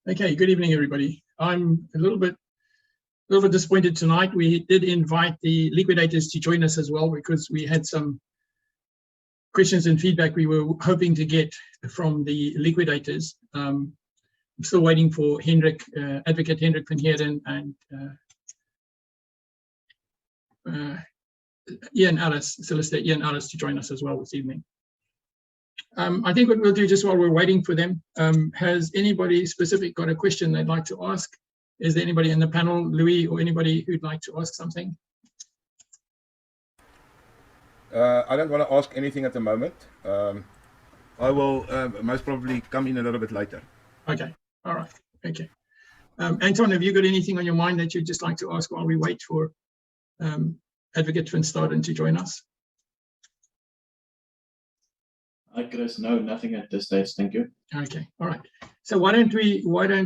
Okay, good evening, everybody. I'm a little bit disappointed tonight. We did invite the liquidators to join us as well because we had some questions and feedback we were hoping to get from the liquidators. I'm still waiting for Hendrik, Advocate Hendrik van Staden and Solicitor Ian Ellis to join us as well this evening. I think what we'll do just while we're waiting for them, has anybody specific got a question they'd like to ask? Is there anybody in the panel, Louis, or anybody who'd like to ask something? I don't want to ask anything at the moment. I will most probably come in a little bit later. Okay, all right, okay. Anton, have you got anything on your mind that you'd just like to ask while we wait for Advocate van Staden to join us? Hi, Chris. No, nothing at this stage. Thank you. Okay, all right. So why don't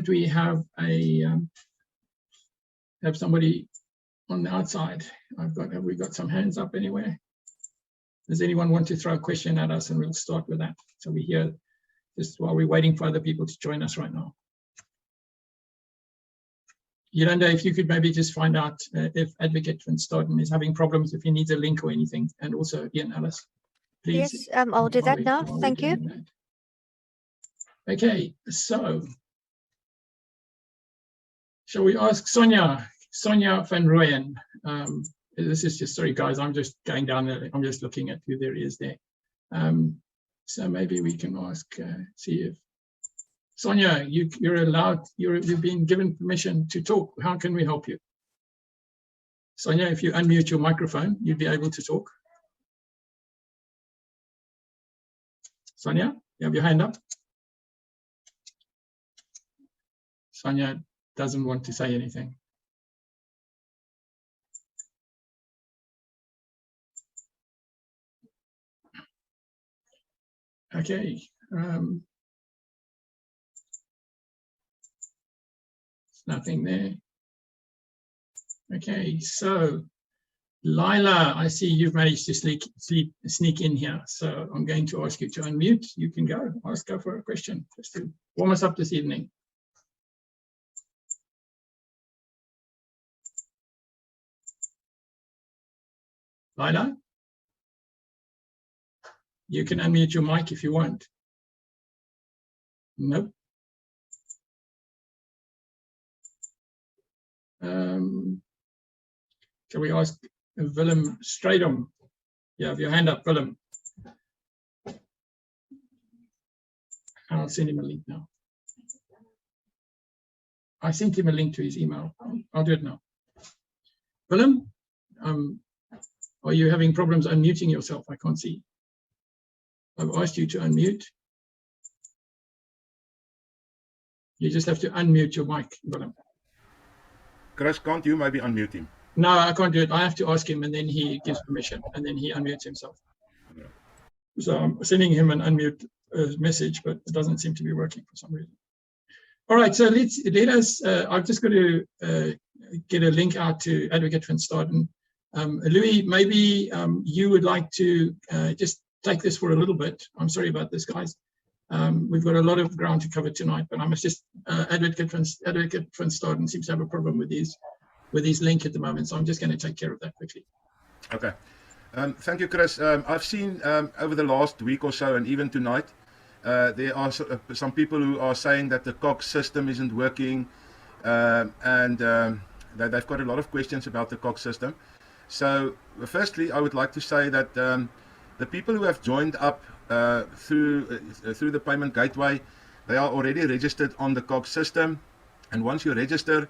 we have a have somebody on the outside? Have we got some hands up anywhere? Does anyone want to throw a question at us, and we'll start with that. So we're here just while we're waiting for other people to join us right now. Yolanda, if you could maybe just find out if Advocate van Staden is having problems, if he needs a link or anything, and also Ian Ellis. Please. Yes, I'll do that now. Thank you. Okay, so shall we ask Sonia van Rooyen? This is just, sorry guys, I'm just going down there. I'm just looking at who there is there. So maybe we can ask, see if Sonia, you're allowed, you've been given permission to talk. How can we help you? Sonia, if you unmute your microphone, you'd be able to talk. Sonia, you have your hand up? Sonia doesn't want to say anything. Okay. There's nothing there. Okay, so Lila, I see you've managed to sneak in here, so I'm going to ask you to unmute. You can go for a question just to warm us up this evening. Lila, you can unmute your mic if you want. Nope. Can we ask Willem Strydom? You have your hand up, Willem. I'll send him a link now. I sent him a link to his email. I'll do it now. Willem, are you having problems unmuting yourself? I can't see. I've asked you to unmute. You just have to unmute your mic, Willem. Chris, can't you maybe unmute him? No, I can't do it. I have to ask him, and then he gives permission, and then he unmutes himself. Yeah. So I'm sending him an unmute message, but it doesn't seem to be working for some reason. All right, so let us. I've just got to get a link out to Advocate van Staden. Louis, maybe you would like to just take this for a little bit. I'm sorry about this, guys. We've got a lot of ground to cover tonight, but I must just Advocate van Staden seems to have a problem with his link at the moment, so I'm just going to take care of that quickly. Okay. Thank you, Chris. I've seen over the last week or so, and even tonight, there are some people who are saying that the COGS system isn't working, and that they've got a lot of questions about the COGS system. So, firstly, I would like to say that the people who have joined up through the payment gateway, they are already registered on the COGS system, and once you register,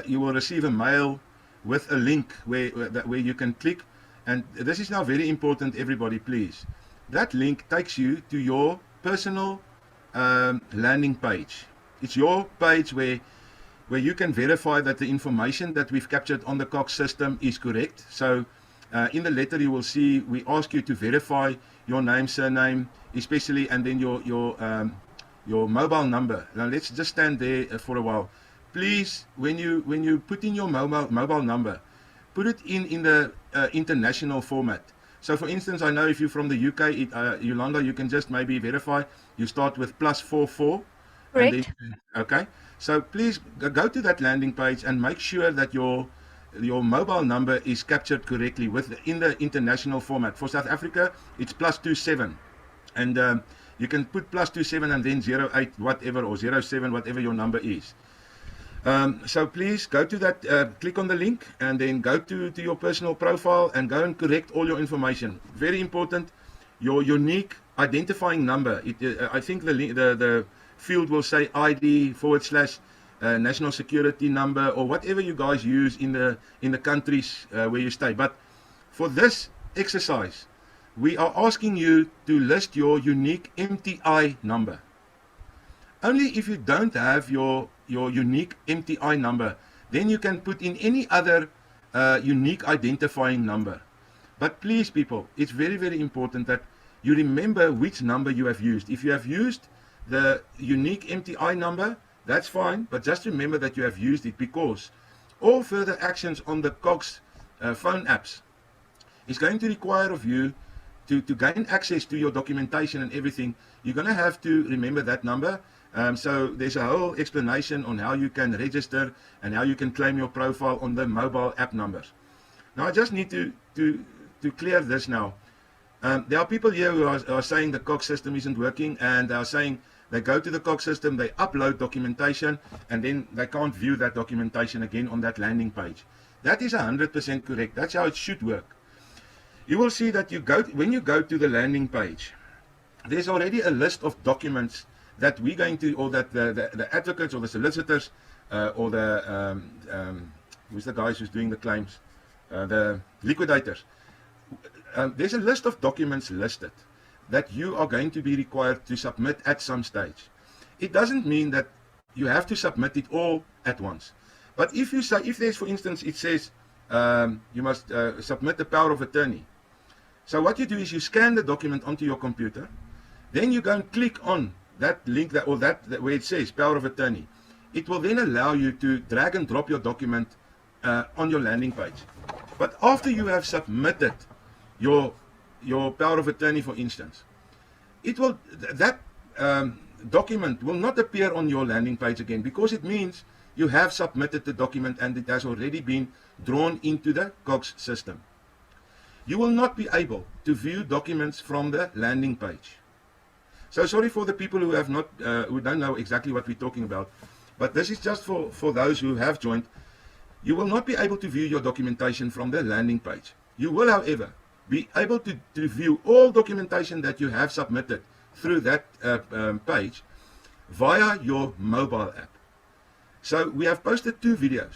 you will receive a mail with a link where you can click. And this is now very important, everybody, please. That link takes you to your personal landing page. It's your page where you can verify that the information that we've captured on the COGS system is correct. So in the letter you will see we ask you to verify your name, surname, especially, and then your mobile number. Now let's just stand there for a while. Please, when you put in your mobile number, put it in the international format. So for instance, I know if you're from the UK, Yolanda, you can just maybe verify. You start with +44 Correct. Okay, so please go to that landing page and make sure that your mobile number is captured correctly in the international format. For South Africa, it's +27, and you can put +27 and then 08 whatever or 07 whatever your number is. So please go to that, click on the link, and then go to your personal profile and go and correct all your information. Very important, your unique identifying number. I think the field will say ID / national security number or whatever you guys use in the countries where you stay. But for this exercise, we are asking you to list your unique MTI number. Only if you don't have your unique MTI number, then you can put in any other unique identifying number. But please, people, it's very, very important that you remember which number you have used. If you have used the unique MTI number, that's fine, but just remember that you have used it, because all further actions on the COGS phone apps is going to require of you to gain access to your documentation and everything. You're going to have to remember that number. So there's a whole explanation on how you can register and how you can claim your profile on the mobile app numbers. Now, I just need to clear this now. There are people here who are saying the COGS system isn't working, and they are saying they go to the COGS system, they upload documentation, and then they can't view that documentation again on that landing page. That is 100% correct. That's how it should work. You will see that when you go to the landing page, there's already a list of documents that we're going to, or that the advocates or the solicitors or the who's the guys who's doing the claims, the liquidators. There's a list of documents listed that you are going to be required to submit at some stage. It doesn't mean that you have to submit it all at once. But if there's, for instance, it says you must submit the power of attorney. So what you do is you scan the document onto your computer, then you go and click on that link where it says power of attorney. It will then allow you to drag and drop your document on your landing page. But after you have submitted your power of attorney, for instance, that document will not appear on your landing page again, because it means you have submitted the document and it has already been drawn into the COGS system. You will not be able to view documents from the landing page. So sorry for the people who have not, who don't know exactly what we're talking about, but this is just for those who have joined. You will not be able to view your documentation from the landing page. You will, however, be able to view all documentation that you have submitted through that page via your mobile app. So we have posted 2 videos,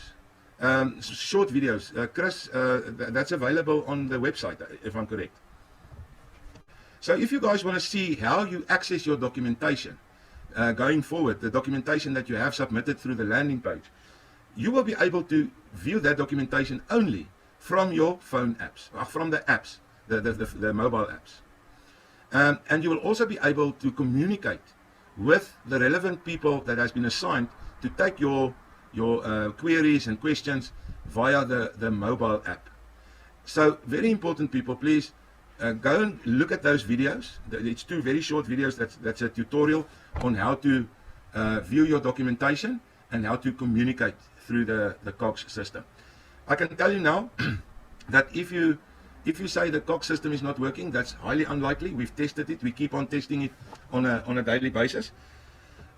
short videos. Chris, that's available on the website, if I'm correct. So if you guys want to see how you access your documentation going forward, the documentation that you have submitted through the landing page, you will be able to view that documentation only from your phone apps, or from the apps, the mobile apps. And you will also be able to communicate with the relevant people that has been assigned to take your queries and questions via the mobile app. So very important, people, please go and look at those videos. It's 2 very short videos. That's a tutorial on how to view your documentation and how to communicate through the COGS system. I can tell you now that if you say the COGS system is not working, that's highly unlikely. We've tested it. We keep on testing it on a daily basis.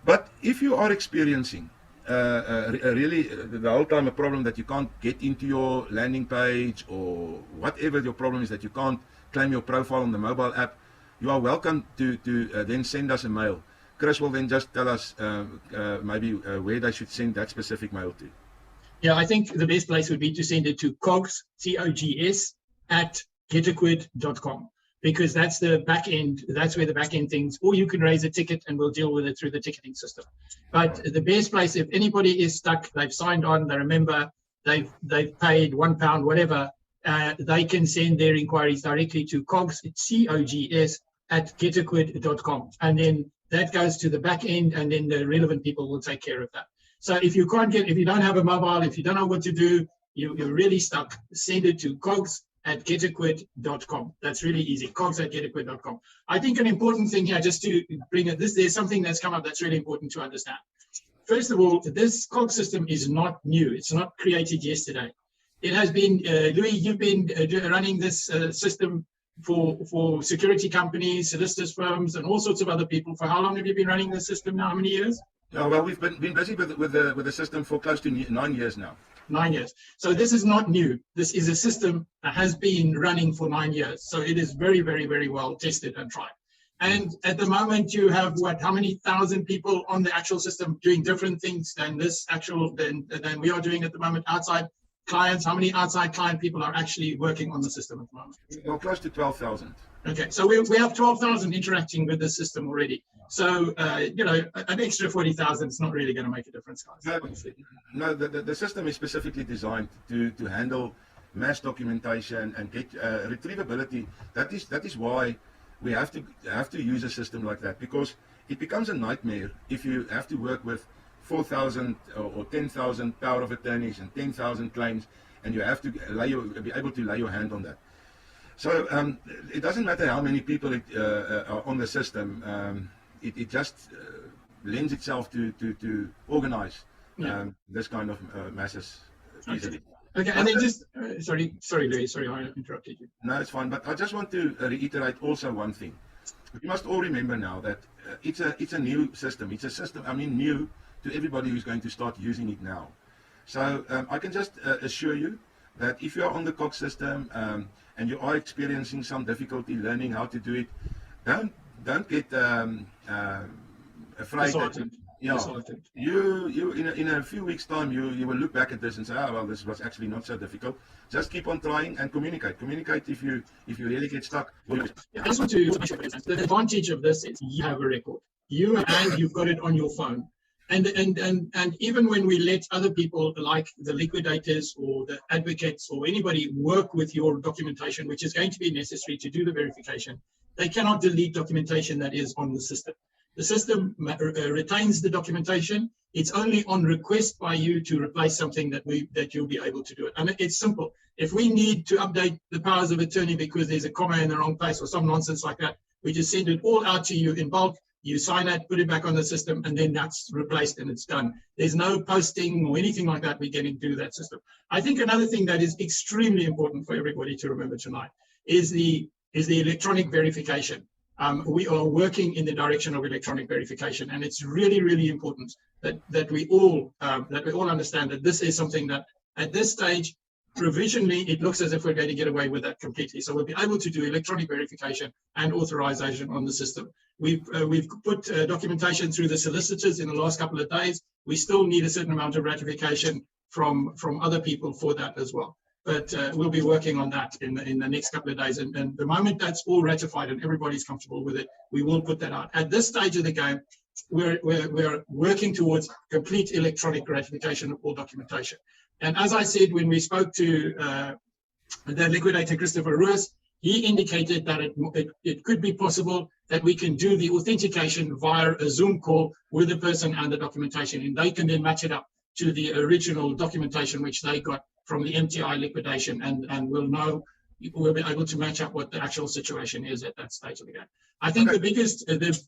But if you are experiencing really the whole time a problem that you can't get into your landing page, or whatever your problem is, that you can't claim your profile on the mobile app, you are welcome to then send us a mail. Chris will then just tell us maybe where they should send that specific mail to. Yeah, I think the best place would be to send it to COGS, COGS, at GetaQuid.com, because that's the back end. That's where the back end things, or you can raise a ticket and we'll deal with it through the ticketing system. But the best place, if anybody is stuck, they've signed on, they remember, they've paid £1, whatever, they can send their inquiries directly to COGS, COGS, at GetaQuid.com. And then that goes to the back end, and then the relevant people will take care of that. So if you don't have a mobile, if you don't know what to do, you're really stuck, send it to COGS, COGS@GetaQuid.com. That's really easy, COGS@GetaQuid.com. I think an important thing here, just to bring it, there's something that's come up that's really important to understand. First of all, this COGS system is not new. It's not created yesterday. It has been, Louis, you've been running this system for security companies, solicitors firms, and all sorts of other people. For how long have you been running this system now? How many years? Oh, well, we've been busy with the system for close to 9 years now. 9 years. So this is not new. This is a system that has been running for 9 years. So it is very, very, very well tested and tried. And at the moment you have how many thousand people on the actual system doing different things than than we are doing at the moment outside clients? How many outside client people are actually working on the system at the moment? Well, close to 12,000. Okay, so we have 12,000 interacting with the system already. So, an extra 40,000 is not really going to make a difference, guys. No, the system is specifically designed to handle mass documentation and get retrievability. That is why we have to use a system like that, because it becomes a nightmare if you have to work with 4,000 or 10,000 power of attorneys and 10,000 claims, and you have to be able to lay your hand on that. So it doesn't matter how many people are on the system. It just lends itself to organize this kind of masses easily. Okay, and then just sorry, Louis, sorry, I interrupted you. No, it's fine. But I just want to reiterate also one thing. We must all remember now that it's a new system. It's a system, new to everybody who's going to start using it now. So I can just assure you that if you are on the COGS system and you are experiencing some difficulty learning how to do it, don't get afraid. You in a few weeks' time you will look back at this and say, oh well, this was actually not so difficult. Just keep on trying and communicate. Communicate if you really get stuck. I just want to make sure the advantage of this is you have a record. You've got it on your phone. And even when we let other people like the liquidators or the advocates or anybody work with your documentation, which is going to be necessary to do the verification, they cannot delete documentation that is on the system. The system retains the documentation. It's only on request by you to replace something that you'll be able to do it. And it's simple. If we need to update the powers of attorney because there's a comma in the wrong place or some nonsense like that, we just send it all out to you in bulk. You sign it, put it back on the system, and then that's replaced and it's done. There's no posting or anything like that we get into that system. I think another thing that is extremely important for everybody to remember tonight is the electronic verification. We are working in the direction of electronic verification, and it's really, really important that we all understand that this is something that at this stage, provisionally, it looks as if we're going to get away with that completely. So we'll be able to do electronic verification and authorization on the system. We've put documentation through the solicitors in the last couple of days. We still need a certain amount of ratification from other people for that as well. But we'll be working on that in the next couple of days. And the moment that's all ratified and everybody's comfortable with it, we will put that out. At this stage of the game, we're working towards complete electronic ratification of all documentation. And as I said, when we spoke to the liquidator, Christopher Ruiz, he indicated that it could be possible that we can do the authentication via a Zoom call with the person and the documentation, and they can then match it up to the original documentation which they got from the MTI liquidation, and we'll be able to match up what the actual situation is at that stage of the game. I think the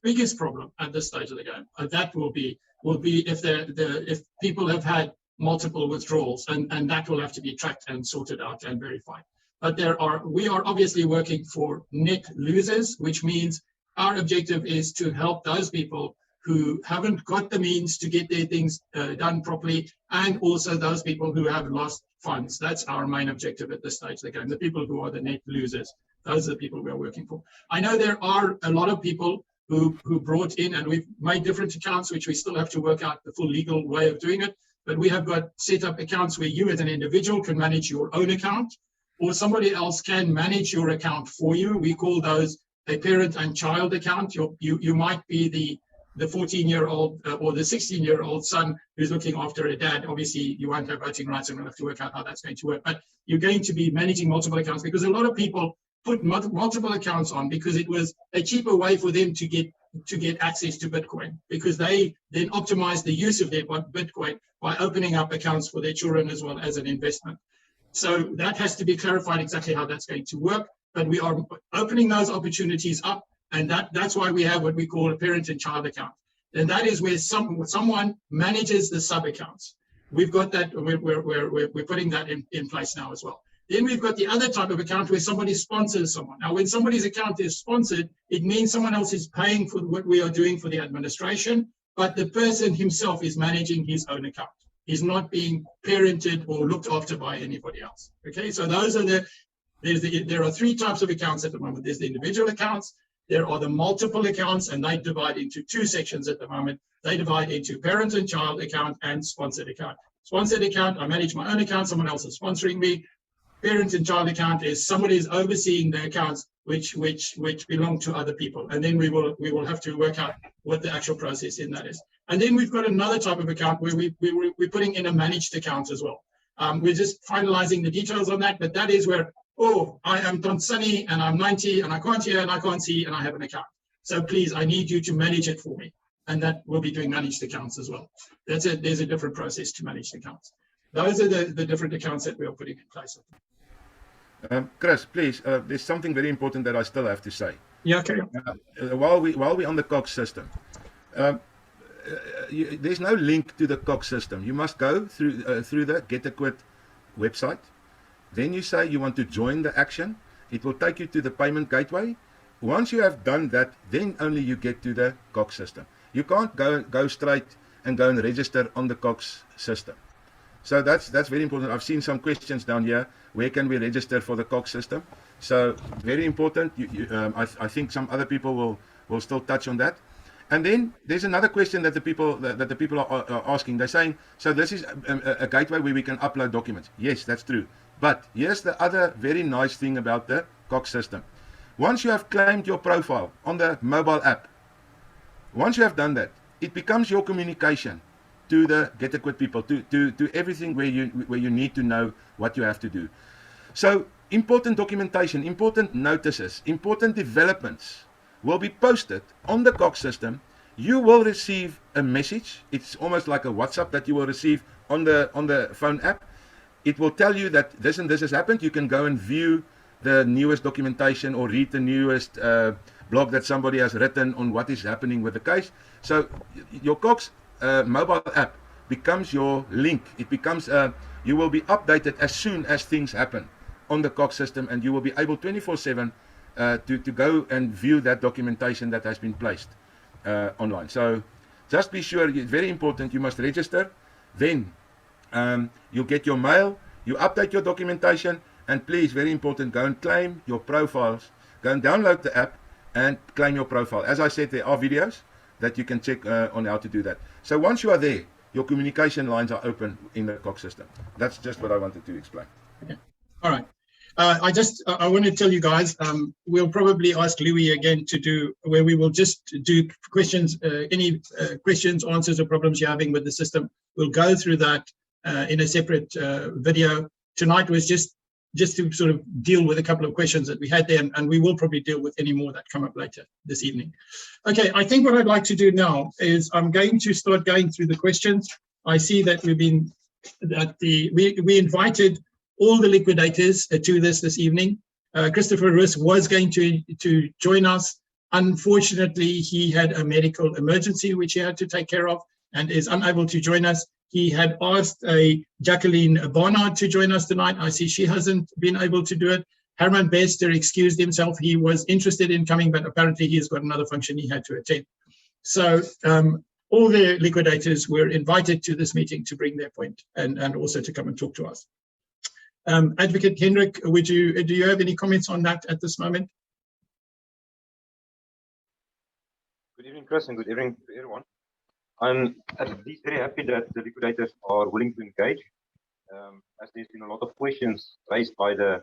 biggest problem at this stage of the game that will be if people have had multiple withdrawals, and that will have to be tracked and sorted out and verified. But we are obviously working for net losers, which means our objective is to help those people who haven't got the means to get their things done properly, and also those people who have lost funds. That's our main objective at this stage of the game. The people who are the net losers, those are the people we are working for. I know there are a lot of people who brought in, and we've made different accounts, which we still have to work out the full legal way of doing it. But we have got set up accounts where you as an individual can manage your own account, or somebody else can manage your account for you. We call those a parent and child account. You might be the 14-year-old or the 16-year-old son who's looking after a dad. Obviously, you won't have voting rights, and we'll have to work out how that's going to work. But you're going to be managing multiple accounts, because a lot of people put multiple accounts on because it was a cheaper way for them to get access to Bitcoin, because they then optimize the use of their Bitcoin by opening up accounts for their children as well as an investment. So that has to be clarified exactly how that's going to work. But we are opening those opportunities up, and that's why we have what we call a parent and child account. And that is where someone manages the sub accounts. We've got that, we're putting that in place now as well. Then we've got the other type of account where somebody sponsors someone. Now, when somebody's account is sponsored, it means someone else is paying for what we are doing for the administration, but the person himself is managing his own account. He's not being parented or looked after by anybody else. Okay, so those are there are three types of accounts at the moment. There's the individual accounts, there are the multiple accounts, and they divide into two sections at the moment. They divide into parent and child account and sponsored account. Sponsored account, I manage my own account, someone else is sponsoring me. Parent and child account is somebody is overseeing the accounts which belong to other people, and then we will have to work out what the actual process in that is. And then we've got another type of account where we're putting in a managed account as well. We're just finalizing the details on that, but that is where, oh, I am Don Sunny and I'm 90 and I can't hear and I can't see and I have an account. So please, I need you to manage it for me, and that will be doing managed accounts as well. There's a different process to manage accounts. Those are the different accounts that we are putting in place. Chris, please, there's something very important that I still have to say. Yeah, okay. While we're on the COGS system, there's no link to the COGS system. You must go through the GetaQuid website. Then you say you want to join the action. It will take you to the payment gateway. Once you have done that, then only you get to the COGS system. You can't go straight and go and register on the COGS system. So that's very important. I've seen some questions down here. Where can we register for the COGS system? So very important. I think some other people will still touch on that. And then there's another question that the people are asking. They're saying, so this is a gateway where we can upload documents. Yes, that's true. But here's the other very nice thing about the COGS system. Once you have claimed your profile on the mobile app, once you have done that, it becomes your communication to the GetaQuid people, to everything where you need to know what you have to do. So important documentation, important notices, important developments will be posted on the COGS system. You will receive a message. It's almost like a WhatsApp that you will receive on the phone app. It will tell you that this and this has happened. You can go and view the newest documentation or read the newest blog that somebody has written on what is happening with the case. So your COGS mobile app becomes your link. It becomes you will be updated as soon as things happen on the COGS system, and you will be able 24/7 to go and view that documentation that has been placed online. So just be sure, it's very important, you must register. Then you'll get your mail, you update your documentation, and please, very important, go and claim your profiles. Go and download the app and claim your profile. As I said, there are videos that you can check on how to do that. So once you are there, your communication lines are open in the COGS system. That's just what I wanted to explain. Okay. All right. I want to tell you guys, we'll probably ask Louis again to do, where we will just do questions, any questions, answers, or problems you're having with the system. We'll go through that in a separate video. Tonight was just to sort of deal with a couple of questions that we had there, and we will probably deal with any more that come up later this evening. Okay, I think what I'd like to do now is I'm going to start going through the questions. I see that we invited all the liquidators to this evening. Christopher Riss was going to join us. Unfortunately, he had a medical emergency which he had to take care of and is unable to join us. He had asked Jacqueline Barnard to join us tonight. I see she hasn't been able to do it. Herman Bester excused himself. He was interested in coming, but apparently he has got another function he had to attend. So all the liquidators were invited to this meeting to bring their point and also to come and talk to us. Advocate Hendrik, do you have any comments on that at this moment? Good evening, Chris, and good evening to everyone. I'm at least very happy that the liquidators are willing to engage, as there's been a lot of questions raised by the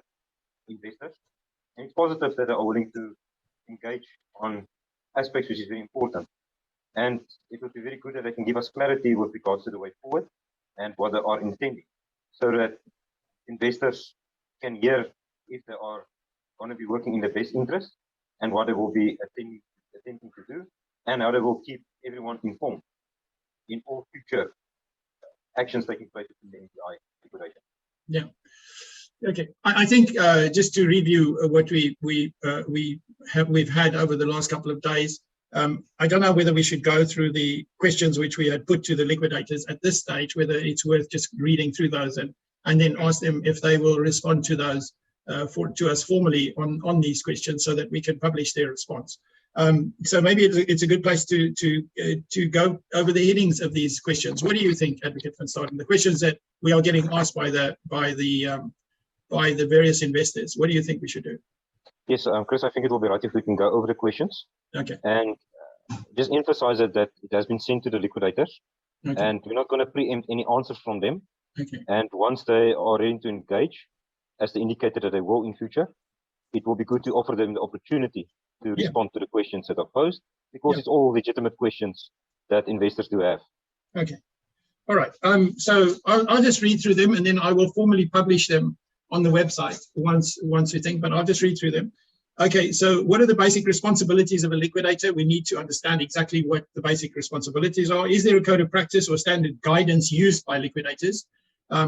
investors. And it's positive that they are willing to engage on aspects which is very important. And it would be very good that they can give us clarity with regards to the way forward and what they are intending, so that investors can hear if they are going to be working in the best interest and what they will be attempting to do, and how they will keep everyone informed in all future actions taking place in the NPI liquidation. Yeah. Okay, I think just to review what we've had over the last couple of days. I don't know whether we should go through the questions which we had put to the liquidators at this stage, whether it's worth just reading through those and then ask them if they will respond to those to us formally on these questions so that we can publish their response. So maybe it's a good place to go over the headings of these questions. What do you think, Advocate van Staden? The questions that we are getting asked by the various investors. What do you think we should do? Yes, Chris, I think it will be right if we can go over the questions. Okay. And just emphasize that it has been sent to the liquidators. Okay. And we're not going to preempt any answers from them. Okay. And once they are ready to engage, as they indicated that they will in future, it will be good to offer them the opportunity to respond to the questions that are posed, because it's all legitimate questions that investors do have. Okay. All right. So I'll just read through them, and then I will formally publish them on the website once we think, but I'll just read through them. Okay, so what are the basic responsibilities of a liquidator? We need to understand exactly what the basic responsibilities are. Is there a code of practice or standard guidance used by liquidators? I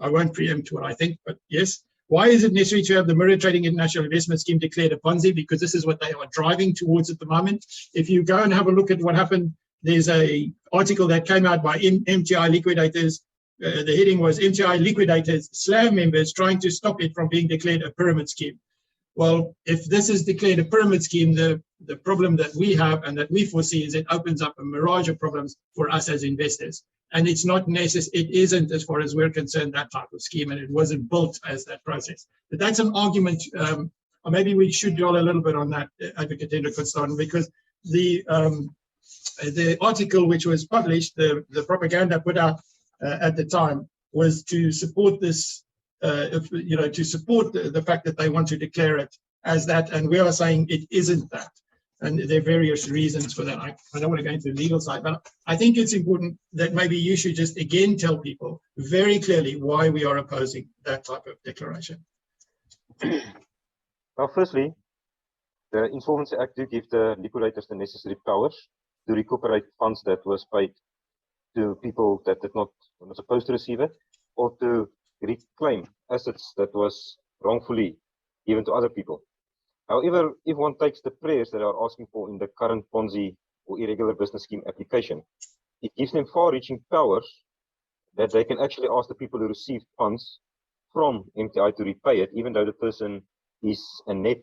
won't preempt what I think, but yes. Why is it necessary to have the Ameritrading International Investment Scheme declared a Ponzi? Because this is what they are driving towards at the moment. If you go and have a look at what happened, there's an article that came out by MTI Liquidators. The heading was MTI Liquidators slam members trying to stop it from being declared a pyramid scheme. Well, if this is declared a pyramid scheme, the problem that we have and that we foresee is it opens up a mirage of problems for us as investors. And it's not necessary, it isn't, as far as we're concerned, that type of scheme, and it wasn't built as that process. But that's an argument, or maybe we should dwell a little bit on that, Advocate Hendrik van Staden, because the article which was published, the propaganda put out at the time, was to support this, to support the fact that they want to declare it as that, and we are saying it isn't that. And there are various reasons for that. I don't want to go into the legal side, but I think it's important that maybe you should just again tell people very clearly why we are opposing that type of declaration. Well, firstly, the Insolvency Act do give the liquidators the necessary powers to recuperate funds that was paid to people that were not supposed to receive it, or to reclaim assets that was wrongfully given to other people. However, if one takes the prayers that are asking for in the current Ponzi or irregular business scheme application, it gives them far-reaching powers that they can actually ask the people who received funds from MTI to repay it, even though the person is a net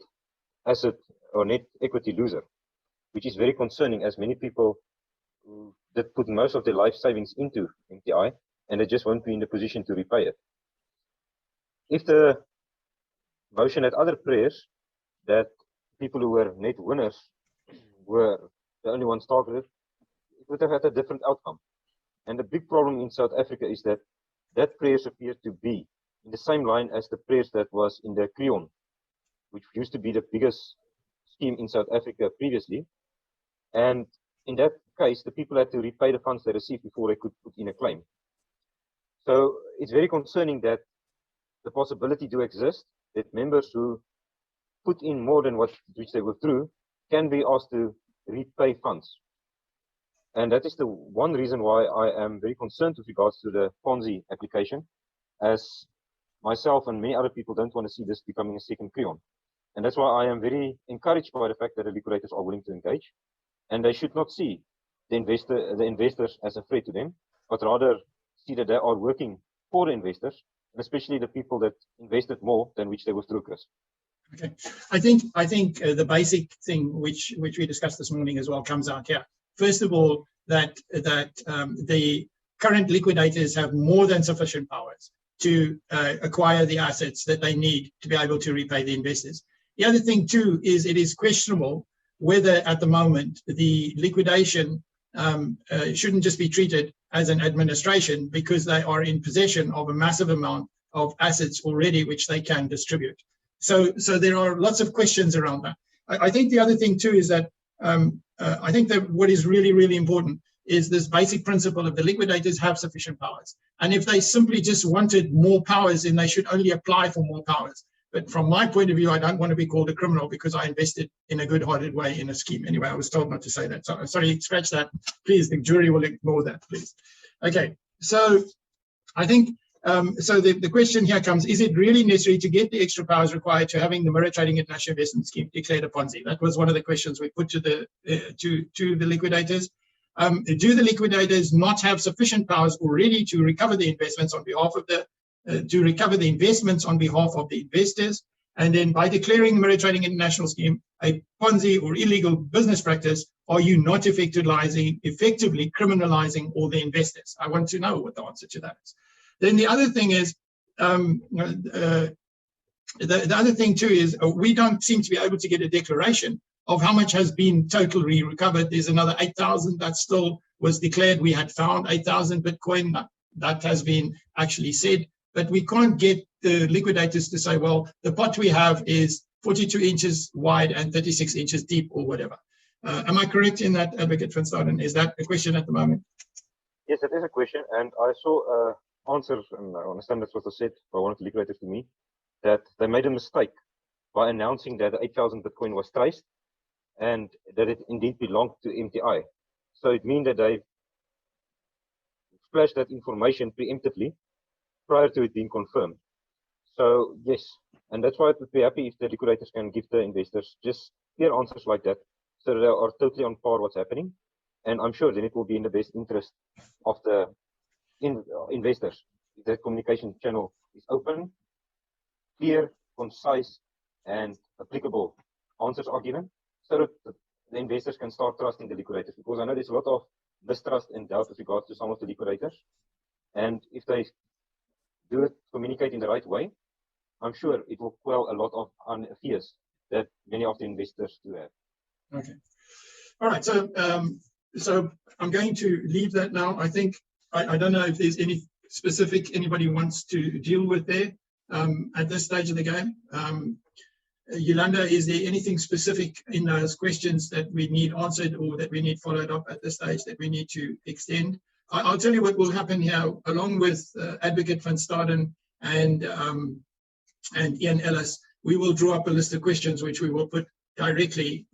asset or net equity loser, which is very concerning, as many people that put most of their life savings into MTI and they just won't be in the position to repay it. If the motion had other prayers that people who were net winners were the only ones targeted, it would have had a different outcome. And the big problem in South Africa is that that prayers appear to be in the same line as the prayers that was in the Creon, which used to be the biggest scheme in South Africa previously. And in that case, the people had to repay the funds they received before they could put in a claim. So it's very concerning that the possibility do exist that members who put in more than which they withdrew can be asked to repay funds. And that is the one reason why I am very concerned with regards to the Ponzi application, as myself and many other people don't want to see this becoming a second Creon. And that's why I am very encouraged by the fact that the liquidators are willing to engage, and they should not see the investors as a threat to them, but rather see that they are working for the investors, and especially the people that invested more than which they withdrew, Chris. Okay, I think the basic thing which we discussed this morning as well comes out here. First of all, that the current liquidators have more than sufficient powers to acquire the assets that they need to be able to repay the investors. The other thing too is it is questionable whether at the moment the liquidation shouldn't just be treated as an administration, because they are in possession of a massive amount of assets already which they can distribute. So there are lots of questions around that. I think the other thing too is that I think that what is really, really important is this basic principle of the liquidators have sufficient powers. And if they simply just wanted more powers, then they should only apply for more powers. But from my point of view, I don't want to be called a criminal because I invested in a good-hearted way in a scheme. Anyway, I was told not to say that. So sorry, scratch that. Please, the jury will ignore that, please. Okay, so I think So the question here comes, is it really necessary to get the extra powers required to having the Ameritrading International Investment Scheme declared a Ponzi? That was one of the questions we put to the liquidators. Do the liquidators not have sufficient powers already to recover the investments on behalf of the investors? And then by declaring the Ameritrading International Scheme a Ponzi or illegal business practice, are you not effectively criminalizing all the investors? I want to know what the answer to that is. Then the other thing is, the other thing too is we don't seem to be able to get a declaration of how much has been totally recovered. There's another 8,000 that still was declared. We had found 8,000 Bitcoin that has been actually said, but we can't get the liquidators to say, well, the pot we have is 42 inches wide and 36 inches deep or whatever. Am I correct in that, Advocate van Staden? Is that a question at the moment? Yes, it is a question, and I saw answer, and I understand that's what was said by one of the liquidators to me, that they made a mistake by announcing that 8,000 Bitcoin was traced and that it indeed belonged to MTI. So it means that they flashed that information preemptively prior to it being confirmed. So yes, and that's why I would be happy if the liquidators can give the investors just clear answers like that, so that they are totally on par what's happening. And I'm sure then it will be in the best interest of the investors. The communication channel is open, clear, concise, and applicable answers are given, so that the investors can start trusting the liquidators. Because I know there's a lot of mistrust and doubt with regards to some of the liquidators. And if they do it, communicate in the right way, I'm sure it will quell a lot of fears that many of the investors do have. Okay. All right. So, so I'm going to leave that now. I think I don't know if there's any specific anybody wants to deal with there at this stage of the game. Yolanda, is there anything specific in those questions that we need answered or that we need followed up at this stage that we need to extend? I'll tell you what will happen here, along with Advocate van Staden and Ian Ellis. We will draw up a list of questions which we will put directly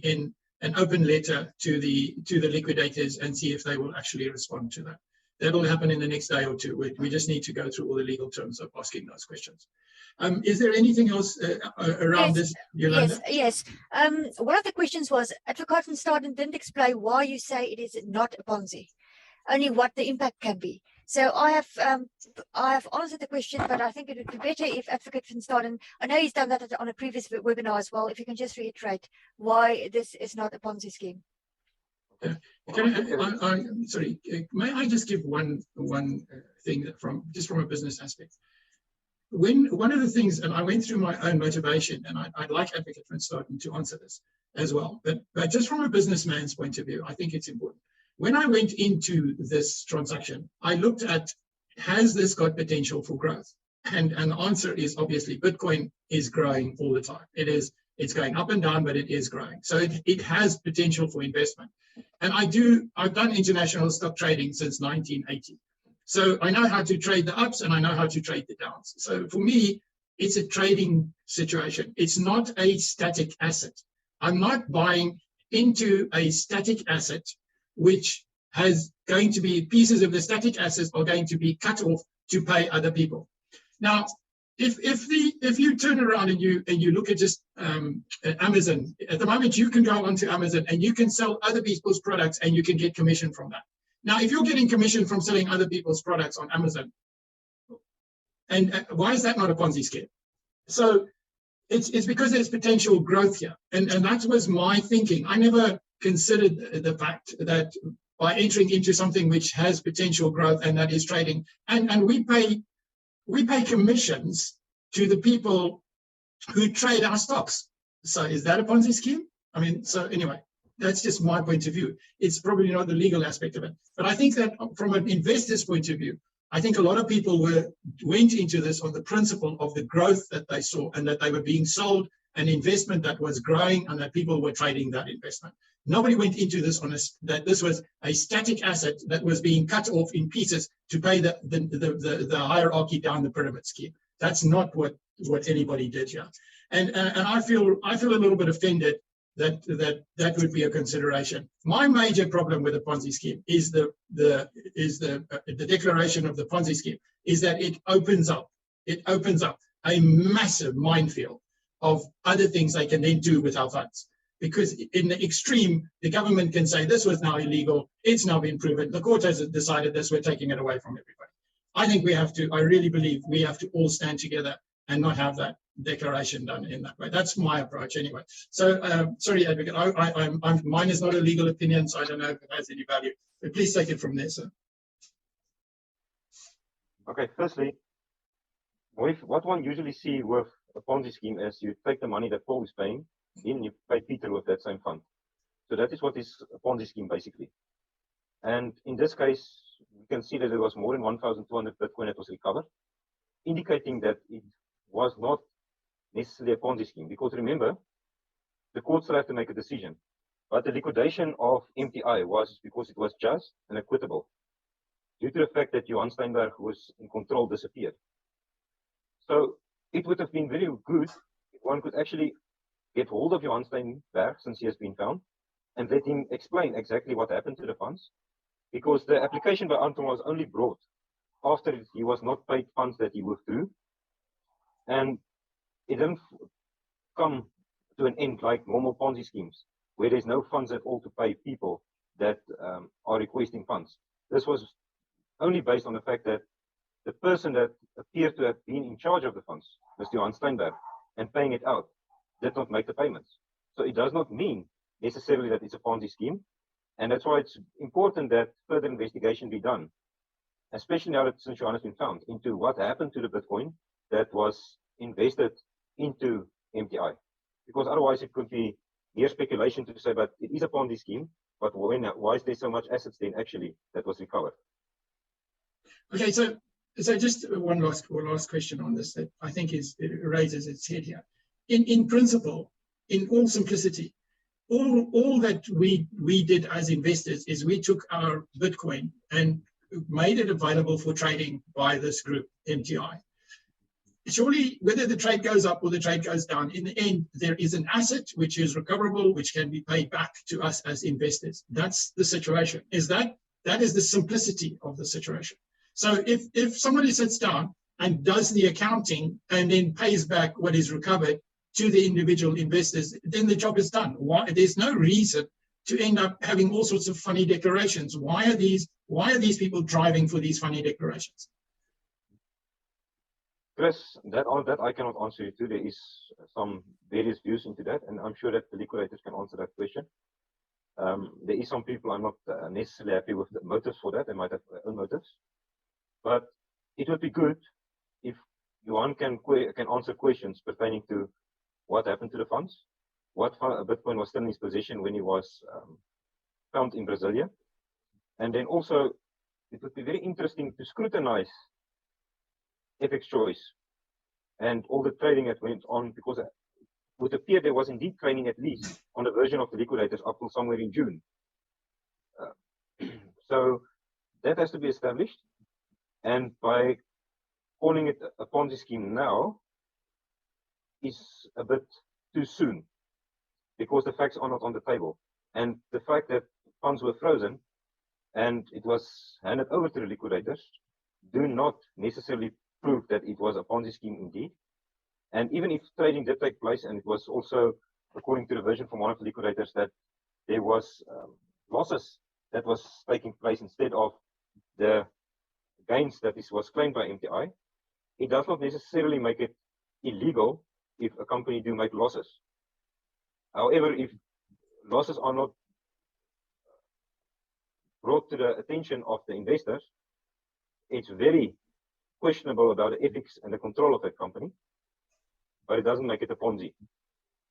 in an open letter to the liquidators and see if they will actually respond to that. That'll happen in the next day or two. We just need to go through all the legal terms of asking those questions. Is there anything else around this, Yolanda? Yes. One of the questions was, Advocate van Staden didn't explain why you say it is not a Ponzi, only what the impact can be. So I have answered the question, but I think it would be better if Advocate van Staden, I know he's done that on a previous webinar as well, if you can just reiterate why this is not a Ponzi scheme. Sorry, may I just give one thing that from a business aspect? One of the things, and I went through my own motivation, and I'd like Advocate van Staden to answer this as well, but just from a businessman's point of view, I think it's important. When I went into this transaction, I looked at, has this got potential for growth? And the answer is obviously Bitcoin is growing all the time. It's going up and down, but it is growing. So it has potential for investment. And I've done international stock trading since 1980. So I know how to trade the ups and I know how to trade the downs. So for me, it's a trading situation. It's not a static asset. I'm not buying into a static asset, which has going to be pieces of the static assets are going to be cut off to pay other people. Now, if you turn around and you look at just Amazon, at the moment you can go onto Amazon and you can sell other people's products and you can get commission from that. Now, if you're getting commission from selling other people's products on Amazon, and why is that not a Ponzi scheme? So it's because there's potential growth here, and that was my thinking. I never considered the fact that by entering into something which has potential growth, and that is trading, and we pay commissions to the people who trade our stocks. So is that a Ponzi scheme? I mean, so anyway, that's just my point of view. It's probably not the legal aspect of it, but I think that from an investor's point of view, I think a lot of people went into this on the principle of the growth that they saw, and that they were being sold an investment that was growing and that people were trading that investment. Nobody went into this on that this was a static asset that was being cut off in pieces to pay the hierarchy down the pyramid scheme. That's not what anybody did here. And I feel a little bit offended that would be a consideration. My major problem with the Ponzi scheme is the declaration of the Ponzi scheme is that it opens up a massive minefield of other things they can then do with our funds. Because in the extreme, the government can say this was now illegal, it's now been proven, the court has decided this, we're taking it away from everybody. I think we have to, I really believe we have to all stand together and not have that declaration done in that way. That's my approach anyway. So, sorry, Advocate, mine is not a legal opinion, so I don't know if it has any value. But please take it from there, sir. Okay, firstly, what one usually see with a Ponzi scheme is you take the money that Paul is paying, then you pay Peter with that same fund. So that is what is a Ponzi scheme basically. And in this case, we can see that there was more than 1,200 Bitcoin that was recovered, indicating that it was not necessarily a Ponzi scheme. Because remember, the court still have to make a decision. But the liquidation of MTI was because it was just and equitable, due to the fact that Johan Steinberg, who was in control, disappeared. So it would have been very good if one could actually get hold of Johan Steinberg, since he has been found, and let him explain exactly what happened to the funds. Because the application by Anton was only brought after he was not paid funds that he withdrew. And it didn't come to an end like normal Ponzi schemes, where there's no funds at all to pay people that are requesting funds. This was only based on the fact that the person that appeared to have been in charge of the funds, Mr. Johan Steinberg, and paying it out, did not make the payments. So it does not mean necessarily that it's a Ponzi scheme. And that's why it's important that further investigation be done, especially now that since Johan has been found, into what happened to the Bitcoin that was invested into MTI. Because otherwise it could be mere speculation to say, but it is a Ponzi scheme, but why is there so much assets then actually that was recovered? Okay, so just one last question on this that I think it raises its head here. In principle, in all simplicity, all that we did as investors is we took our Bitcoin and made it available for trading by this group, MTI. Surely, whether the trade goes up or the trade goes down, in the end, there is an asset which is recoverable, which can be paid back to us as investors. That's the situation. That is the simplicity of the situation. So if somebody sits down and does the accounting and then pays back what is recovered to the individual investors, then the job is done. There's no reason to end up having all sorts of funny declarations. Why are these people driving for these funny declarations? Chris, that I cannot answer you to. There is some various views into that, and I'm sure that the liquidators can answer that question. There is some people I'm not necessarily happy with the motives for that. They might have their own motives. But it would be good if Johan can answer questions pertaining to what happened to the funds, what Bitcoin was still in his possession when he was found in Brasilia. And then also, it would be very interesting to scrutinize FX Choice and all the trading that went on, because it would appear there was indeed trading at least on the version of the Liquidators up till somewhere in June. So that has to be established. And by calling it a Ponzi scheme now is a bit too soon, because the facts are not on the table. And the fact that funds were frozen and it was handed over to the liquidators do not necessarily prove that it was a Ponzi scheme indeed. And even if trading did take place, and it was also, according to the version from one of the liquidators, that there was losses that was taking place instead of the gains that was claimed by MTI, it does not necessarily make it illegal if a company do make losses. However, if losses are not brought to the attention of the investors, it's very questionable about the ethics and the control of that company, but it doesn't make it a Ponzi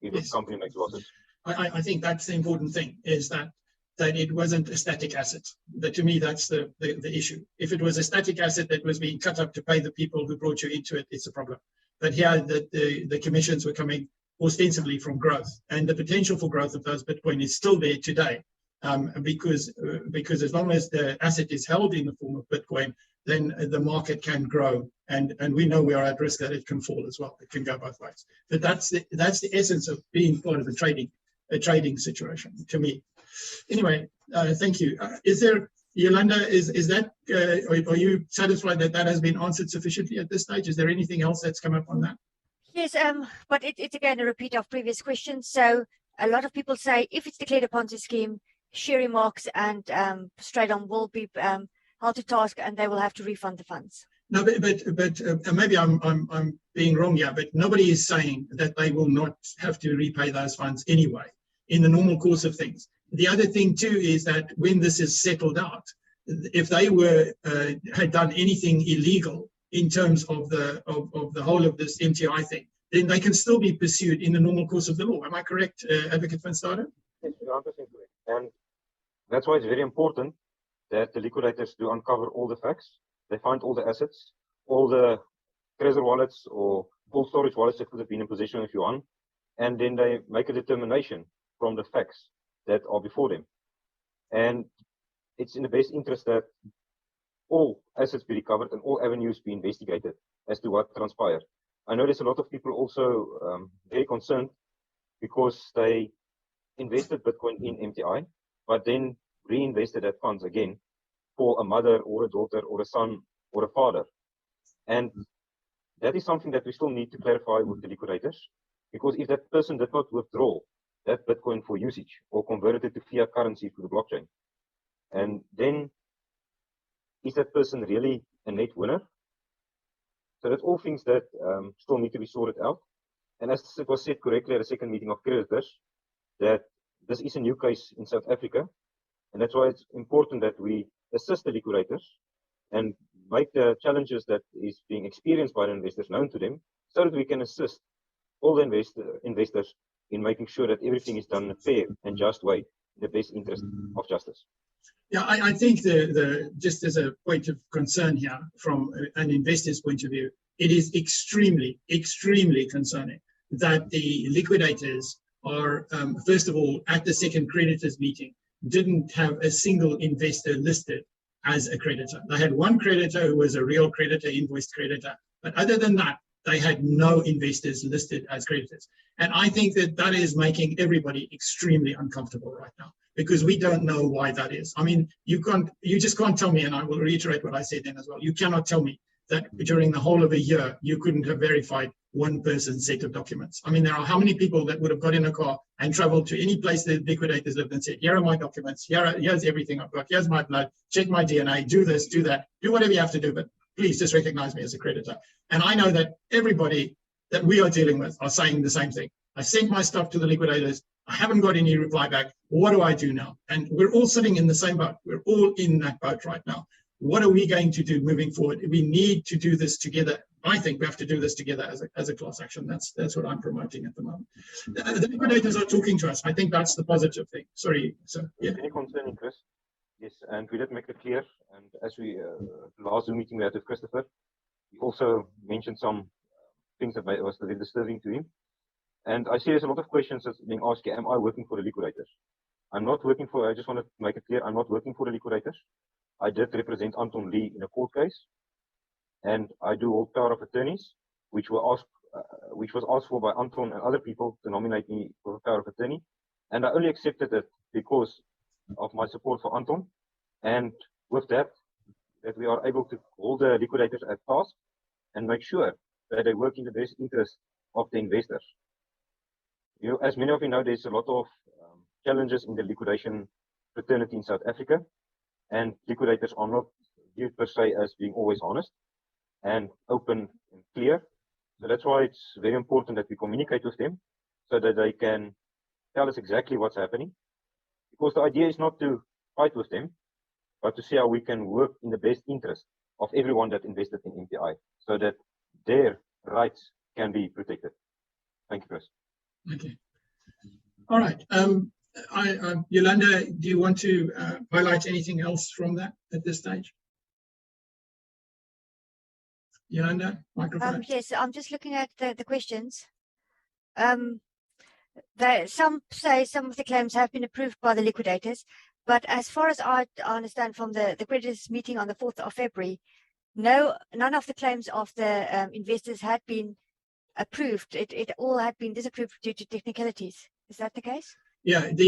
if a company makes losses. I think that's the important thing, is that it wasn't a static asset. That, to me, that's the issue. If it was a static asset that was being cut up to pay the people who brought you into it, it's a problem. But here, the commissions were coming ostensibly from growth, and the potential for growth of those Bitcoin is still there today, because as long as the asset is held in the form of Bitcoin, then the market can grow, and we know we are at risk that it can fall as well. It can go both ways. But that's the essence of being part of the trading a trading situation to me. Anyway, thank you. Is there, Yolanda, is that, are you satisfied that that has been answered sufficiently at this stage? Is there anything else that's come up on that? Yes, but it's again a repeat of previous questions. So a lot of people say if it's declared a Ponzi scheme, share remarks and straight on will be held to task, and they will have to refund the funds. No, but maybe I'm being wrong here, but nobody is saying that they will not have to repay those funds anyway in the normal course of things. The other thing too is that when this is settled out, if they were had done anything illegal in terms of the whole of this MTI thing, then they can still be pursued in the normal course of the law. Am I correct, Advocate van Staden? Yes, you're 100% correct. And that's why it's very important that the liquidators do uncover all the facts. They find all the assets, all the treasure wallets or cold storage wallets that could have been in possession of Yuan, and then they make a determination from the facts that are before them. And it's in the best interest that all assets be recovered and all avenues be investigated as to what transpired. I know there's a lot of people also very concerned because they invested Bitcoin in MTI, but then reinvested that funds again for a mother or a daughter or a son or a father. And that is something that we still need to clarify with the liquidators, because if that person did not withdraw that Bitcoin for usage or converted it to fiat currency through the blockchain, and then is that person really a net winner? So that's all things that still need to be sorted out. And as it was said correctly at the second meeting of creditors, that this is a new case in South Africa, and that's why it's important that we assist the liquidators and make the challenges that is being experienced by the investors known to them, so that we can assist all the investors in making sure that everything is done in a fair and just way, in the best interest of justice. Yeah, I think just as a point of concern here from an investor's point of view, it is extremely, extremely concerning that the liquidators are, first of all, at the second creditors meeting, didn't have a single investor listed as a creditor. They had one creditor who was a real creditor, invoiced creditor, but other than that, they had no investors listed as creditors. And I think that that is making everybody extremely uncomfortable right now, because we don't know why that is. I mean, you just can't tell me, and I will reiterate what I said then as well. You cannot tell me that during the whole of a year, you couldn't have verified one person's set of documents. I mean, there are how many people that would have got in a car and traveled to any place that liquidators lived and said, here are my documents, here's everything I've got, here's my blood, check my DNA, do this, do that, do whatever you have to do, but please just recognize me as a creditor. And I know that everybody that we are dealing with are saying the same thing. I sent my stuff to the liquidators, I haven't got any reply back, what do I do now? And we're all sitting in the same boat, we're all in that boat right now. What are we going to do moving forward? We need to do this together. I think we have to do this together as a class action. That's what I'm promoting at the moment. The liquidators are talking to us. I think that's the positive thing. Sorry, sir. Yeah. Any concerning, Chris? Yes, and we did make it clear. And as we last Zoom meeting we had with Christopher, he also mentioned some things that was very disturbing to him. And I see there's a lot of questions that's being asked. Am I working for the liquidators? I'm not working for. I just want to make it clear. I'm not working for the liquidators. I did represent Anton Lee in a court case, and I do hold power of attorneys, which was asked for by Anton and other people to nominate me for a power of attorney, and I only accepted it because of my support for Anton, and with that we are able to hold the liquidators at task and make sure that they work in the best interest of the investors. You know, as many of you know, there's a lot of challenges in the liquidation fraternity in South Africa. And liquidators are not viewed per se as being always honest and open and clear. So that's why it's very important that we communicate with them so that they can tell us exactly what's happening. Because the idea is not to fight with them, but to see how we can work in the best interest of everyone that invested in MTI so that their rights can be protected. Thank you, Chris. Okay. All right. Yolanda, do you want to highlight anything else from that at this stage? Yolanda, microphone. Yes, I'm just looking at the questions. Some say some of the claims have been approved by the liquidators, but as far as I understand from the creditors meeting on the 4th of February, none of the claims of the investors had been approved. It all had been disapproved due to technicalities. Is that the case? Yeah, at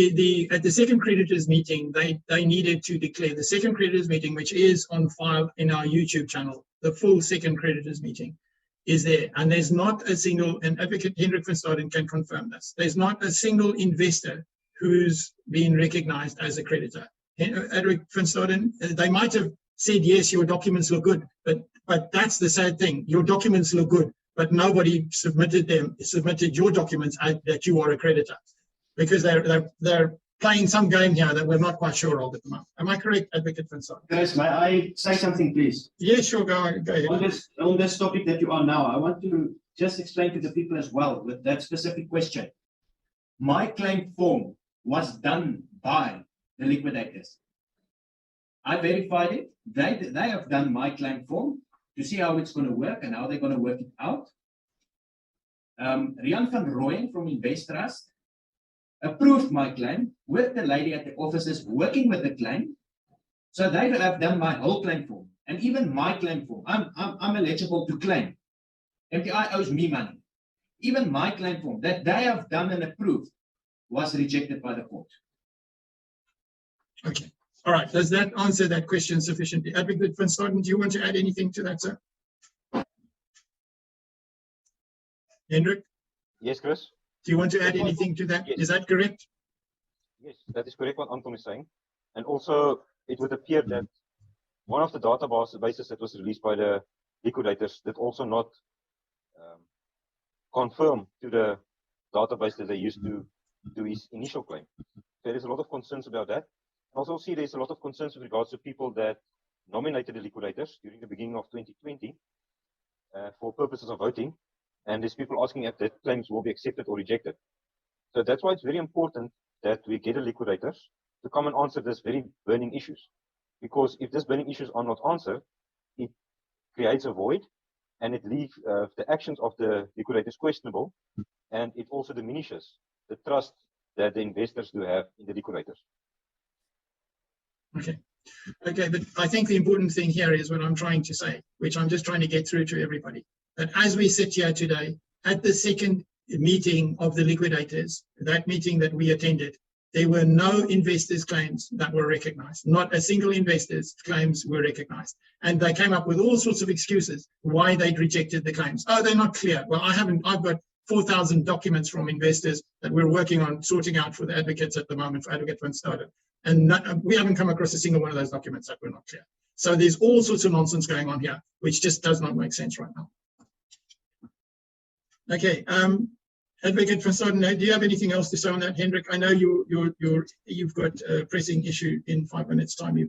the second creditors meeting, they needed to declare the second creditors meeting, which is on file in our YouTube channel. The full second creditors meeting is there, and there's not a single, and Advocate Hendrik van Staden can confirm this, there's not a single investor who's been recognized as a creditor. Hendrik van Staden, they might have said, yes, your documents look good, but that's the sad thing. Your documents look good, but nobody submitted your documents that you are a creditor, because they're playing some game here that we're not quite sure of at the moment. Am I correct, Advocate van Staden? Guys, may I say something, please? Yeah, sure, go ahead. On this topic that you are now, I want to just explain to the people as well with that specific question. My claim form was done by the liquidators. I verified it. They have done my claim form to see how it's going to work and how they're going to work it out. Rian van Rooyen from Invest Trust approved my claim with the lady at the offices working with the claim. So they have done my whole claim form, and even my claim form. I'm eligible to claim. MTI owes me money. Even my claim form that they have done and approved was rejected by the court. Okay. All right. Does that answer that question sufficiently? Advocate van Staden, do you want to add anything to that, sir? Hendrik? Yes, Chris? Do you want to add anything to that? Yes. Is that correct? Yes, that is correct what Anton is saying. And also, it would appear that one of the databases that was released by the liquidators did also not confirm to the database that they used to do his initial claim. There is a lot of concerns about that. Also see there's a lot of concerns with regards to people that nominated the liquidators during the beginning of 2020 for purposes of voting. And there's people asking if their claims will be accepted or rejected. So that's why it's very important that we get the liquidators to come and answer this very burning issues. Because if these burning issues are not answered, it creates a void and it leaves the actions of the liquidators questionable, and it also diminishes the trust that the investors do have in the liquidators. Okay. Okay, but I think the important thing here is what I'm trying to say, which I'm just trying to get through to everybody, that as we sit here today, at the second meeting of the liquidators, that meeting that we attended, there were no investors' claims that were recognized. Not a single investor's claims were recognized. And they came up with all sorts of excuses why they'd rejected the claims. Oh, they're not clear. Well, I've got 4,000 documents from investors that we're working on sorting out for the advocates at the moment, for Advocate van Staden. And we haven't come across a single one of those documents that were not clear. So there's all sorts of nonsense going on here, which just does not make sense right now. Okay, Advocate van Staden, do you have anything else to say on that, Hendrik? I know you've got a pressing issue in 5 minutes' time. You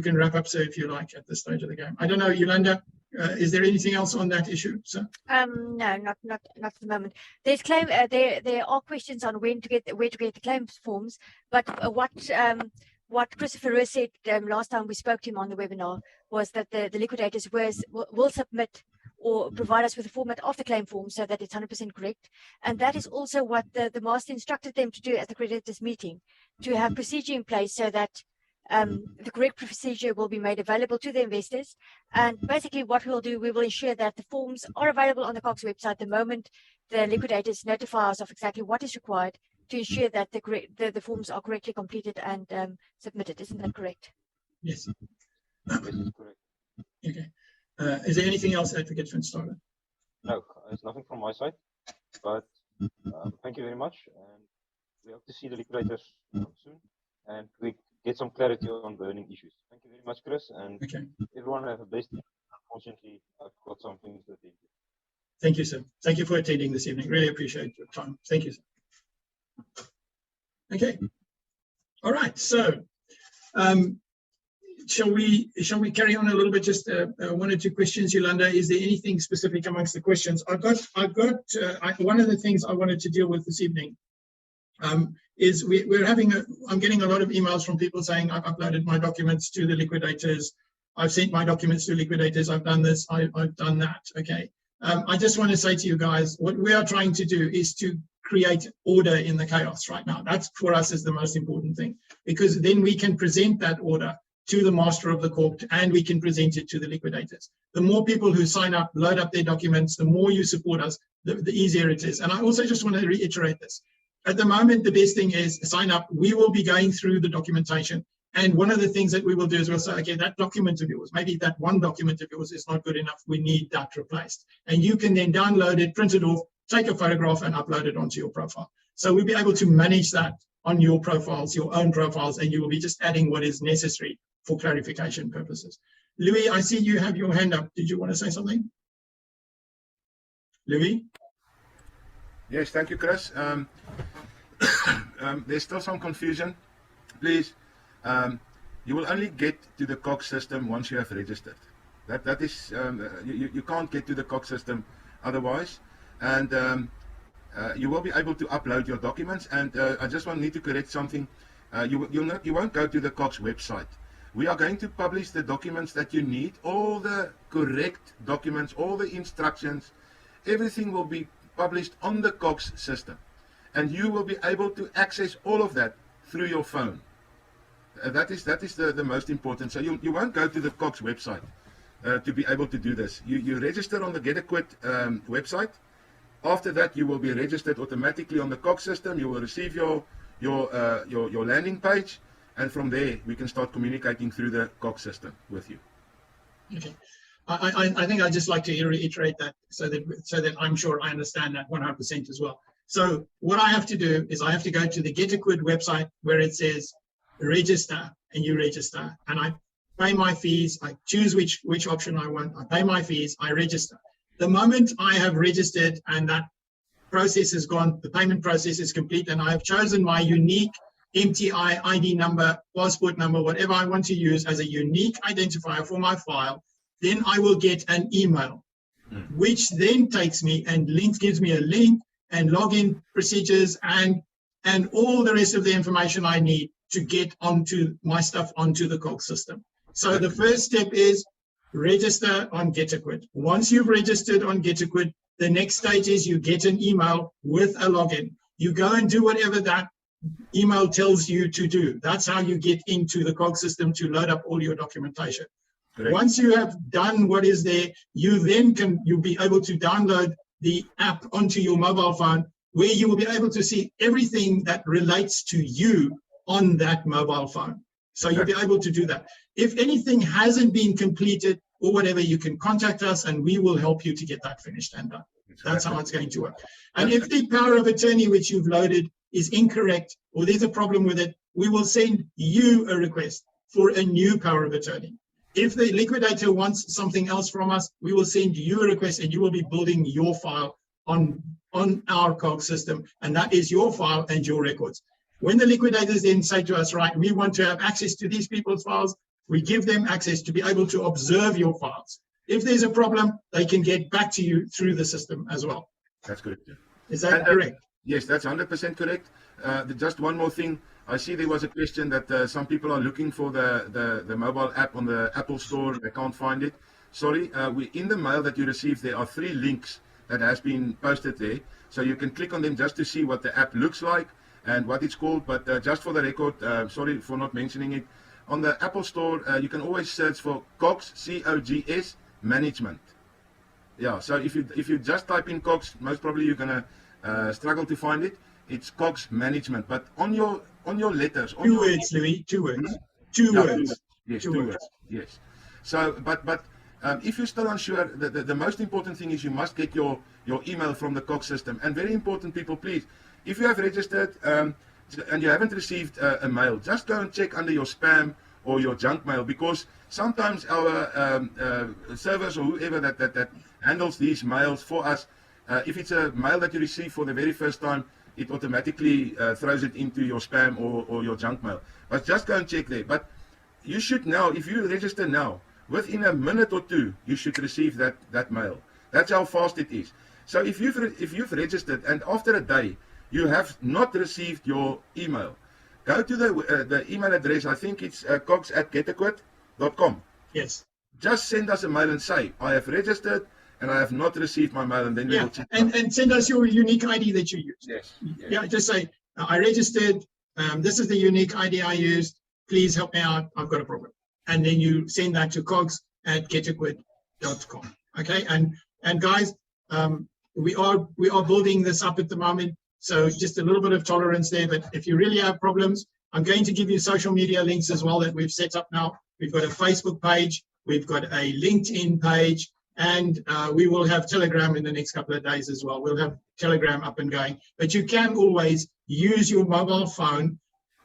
can wrap up, sir, if you like, at this stage of the game. I don't know, Yolanda, is there anything else on that issue, sir? No, not at the moment. There's claim. There are questions on where to get the claims forms, but what Christopher Roos said last time we spoke to him on the webinar was that the liquidators will submit or provide us with a format of the claim form so that it's 100% correct. And that is also what the master instructed them to do at the creditors meeting, to have procedure in place so that the correct procedure will be made available to the investors. And basically what we'll do, we will ensure that the forms are available on the COGS website the moment the liquidators notify us of exactly what is required to ensure that the forms are correctly completed and submitted. Isn't that correct? Yes. This is correct. Okay. Is there anything else, Advocate van Staden? No, there's nothing from my side, but thank you very much. And we hope to see the liquidators soon and we get some clarity on burning issues. Thank you very much, Chris, and Okay. everyone have a best day. Unfortunately, I've got some things to attend to. Thank you, sir. Thank you for attending this evening. Really appreciate your time. Thank you, sir. Okay. All right. So, shall we carry on a little bit? Just one or two questions, Yolanda. Is there anything specific amongst the questions? I've got one of the things I wanted to deal with this evening is I'm getting a lot of emails from people saying I've uploaded my documents to the liquidators. I've sent my documents to liquidators. I've done this. I've done that. Okay. I just want to say to you guys, what we are trying to do is to create order in the chaos right now. That's for us is the most important thing, because then we can present that order to the master of the corp and we can present it to the liquidators. The more people who sign up, load up their documents, the more you support us, the easier it is. And I also just want to reiterate this. at the moment, the best thing is sign up. We will be going through the documentation. And one of the things that we will do is we'll say, okay, that document of yours, maybe that one document of yours is not good enough. We need that replaced. And you can then download it, print it off, take a photograph and upload it onto your profile. So we'll be able to manage that on your profiles, your own profiles, and you will be just adding what is necessary for clarification purposes. Louis, I see you have your hand up. Did you want to say something? Louis? Yes, thank you, Chris. There's still some confusion. Please, you will only get to the COGS system once you have registered. That is, you can't get to the COGS system otherwise. And you will be able to upload your documents. And I just need to correct something. You won't go to the COGS website. We are going to publish the documents that you need, all the correct documents, all the instructions, everything will be published on the COGS system. And you will be able to access all of that through your phone. That is the most important. So you won't go to the COGS website to be able to do this. You register on the GetaQuid website. After that, you will be registered automatically on the COGS system. You will receive your landing page. And from there, we can start communicating through the COGS system with you. Okay. I think I'd just like to reiterate that so that I'm sure I understand that 100% as well. So what I have to do is I have to go to the GetaQuid website where it says register, and you register. And I pay my fees. I choose which option I want. I pay my fees. I register. The moment I have registered and that process is gone, the payment process is complete, and I have chosen my unique MTI ID number, passport number, whatever I want to use as a unique identifier for my file, then I will get an email, which then takes me and gives me a link and login procedures and all the rest of the information I need to get onto my stuff onto the COGS system. So the first step is register on GetaQuid. Once you've registered on GetaQuid, the next stage is you get an email with a login. You go and do whatever that email tells you to do. That's how you get into the COGS system to load up all your documentation. Correct. Once you have done what is there, you'll be able to download the app onto your mobile phone, where you will be able to see everything that relates to you on that mobile phone. So you'll be able to do that. If anything hasn't been completed or whatever, you can contact us and we will help you to get that finished and done. That's how it's going to work. And if the power of attorney which you've loaded is incorrect or there's a problem with it, we will send you a request for a new power of attorney. If the liquidator wants something else from us, we will send you a request and you will be building your file on our COGS system, and that is your file and your records. When the liquidators then say to us, right, we want to have access to these people's files, we give them access to be able to observe your files. If there's a problem, they can get back to you through the system as well. That's correct. Is that correct? Yes, that's 100% correct. Just one more thing. I see there was a question that some people are looking for the mobile app on the Apple Store. They can't find it. Sorry, in the mail that you received, there are 3 links that has been posted there. So you can click on them just to see what the app looks like and what it's called. But just for the record, sorry for not mentioning it. On the Apple Store, you can always search for COGS, C-O-G-S, management. Yeah, so if you just type in COGS, most probably you're going to struggle to find it. It's COGS management. But on your letters. On 2 words, Louis, 2 words. 2 words. Yes, 2 words. Yes. So, but if you're still unsure, the most important thing is you must get your email from the COGS system. And very important, people, please, if you have registered and you haven't received a mail, just go and check under your spam or your junk mail, because sometimes our servers or whoever that handles these mails for us, if it's a mail that you receive for the very first time, it automatically throws it into your spam or your junk mail. But just go and check there. But you should now, if you register now, within a minute or 2, you should receive that mail. That's how fast it is. So if you've registered and after a day you have not received your email, go to the email address. I think it's cogs@getaquid.com. Yes. Just send us a mail and say, I have registered and I have not received my mail, and then we will check. And send us your unique ID that you use. Yes. Yeah, just say, I registered, this is the unique ID I used, please help me out, I've got a problem. And then you send that to cogs@getaquid.com. Okay, and guys, we are building this up at the moment. So just a little bit of tolerance there. But if you really have problems, I'm going to give you social media links as well that we've set up now. We've got a Facebook page, we've got a LinkedIn page, and we will have Telegram in the next couple of days as well. We'll have Telegram up and going. But you can always use your mobile phone,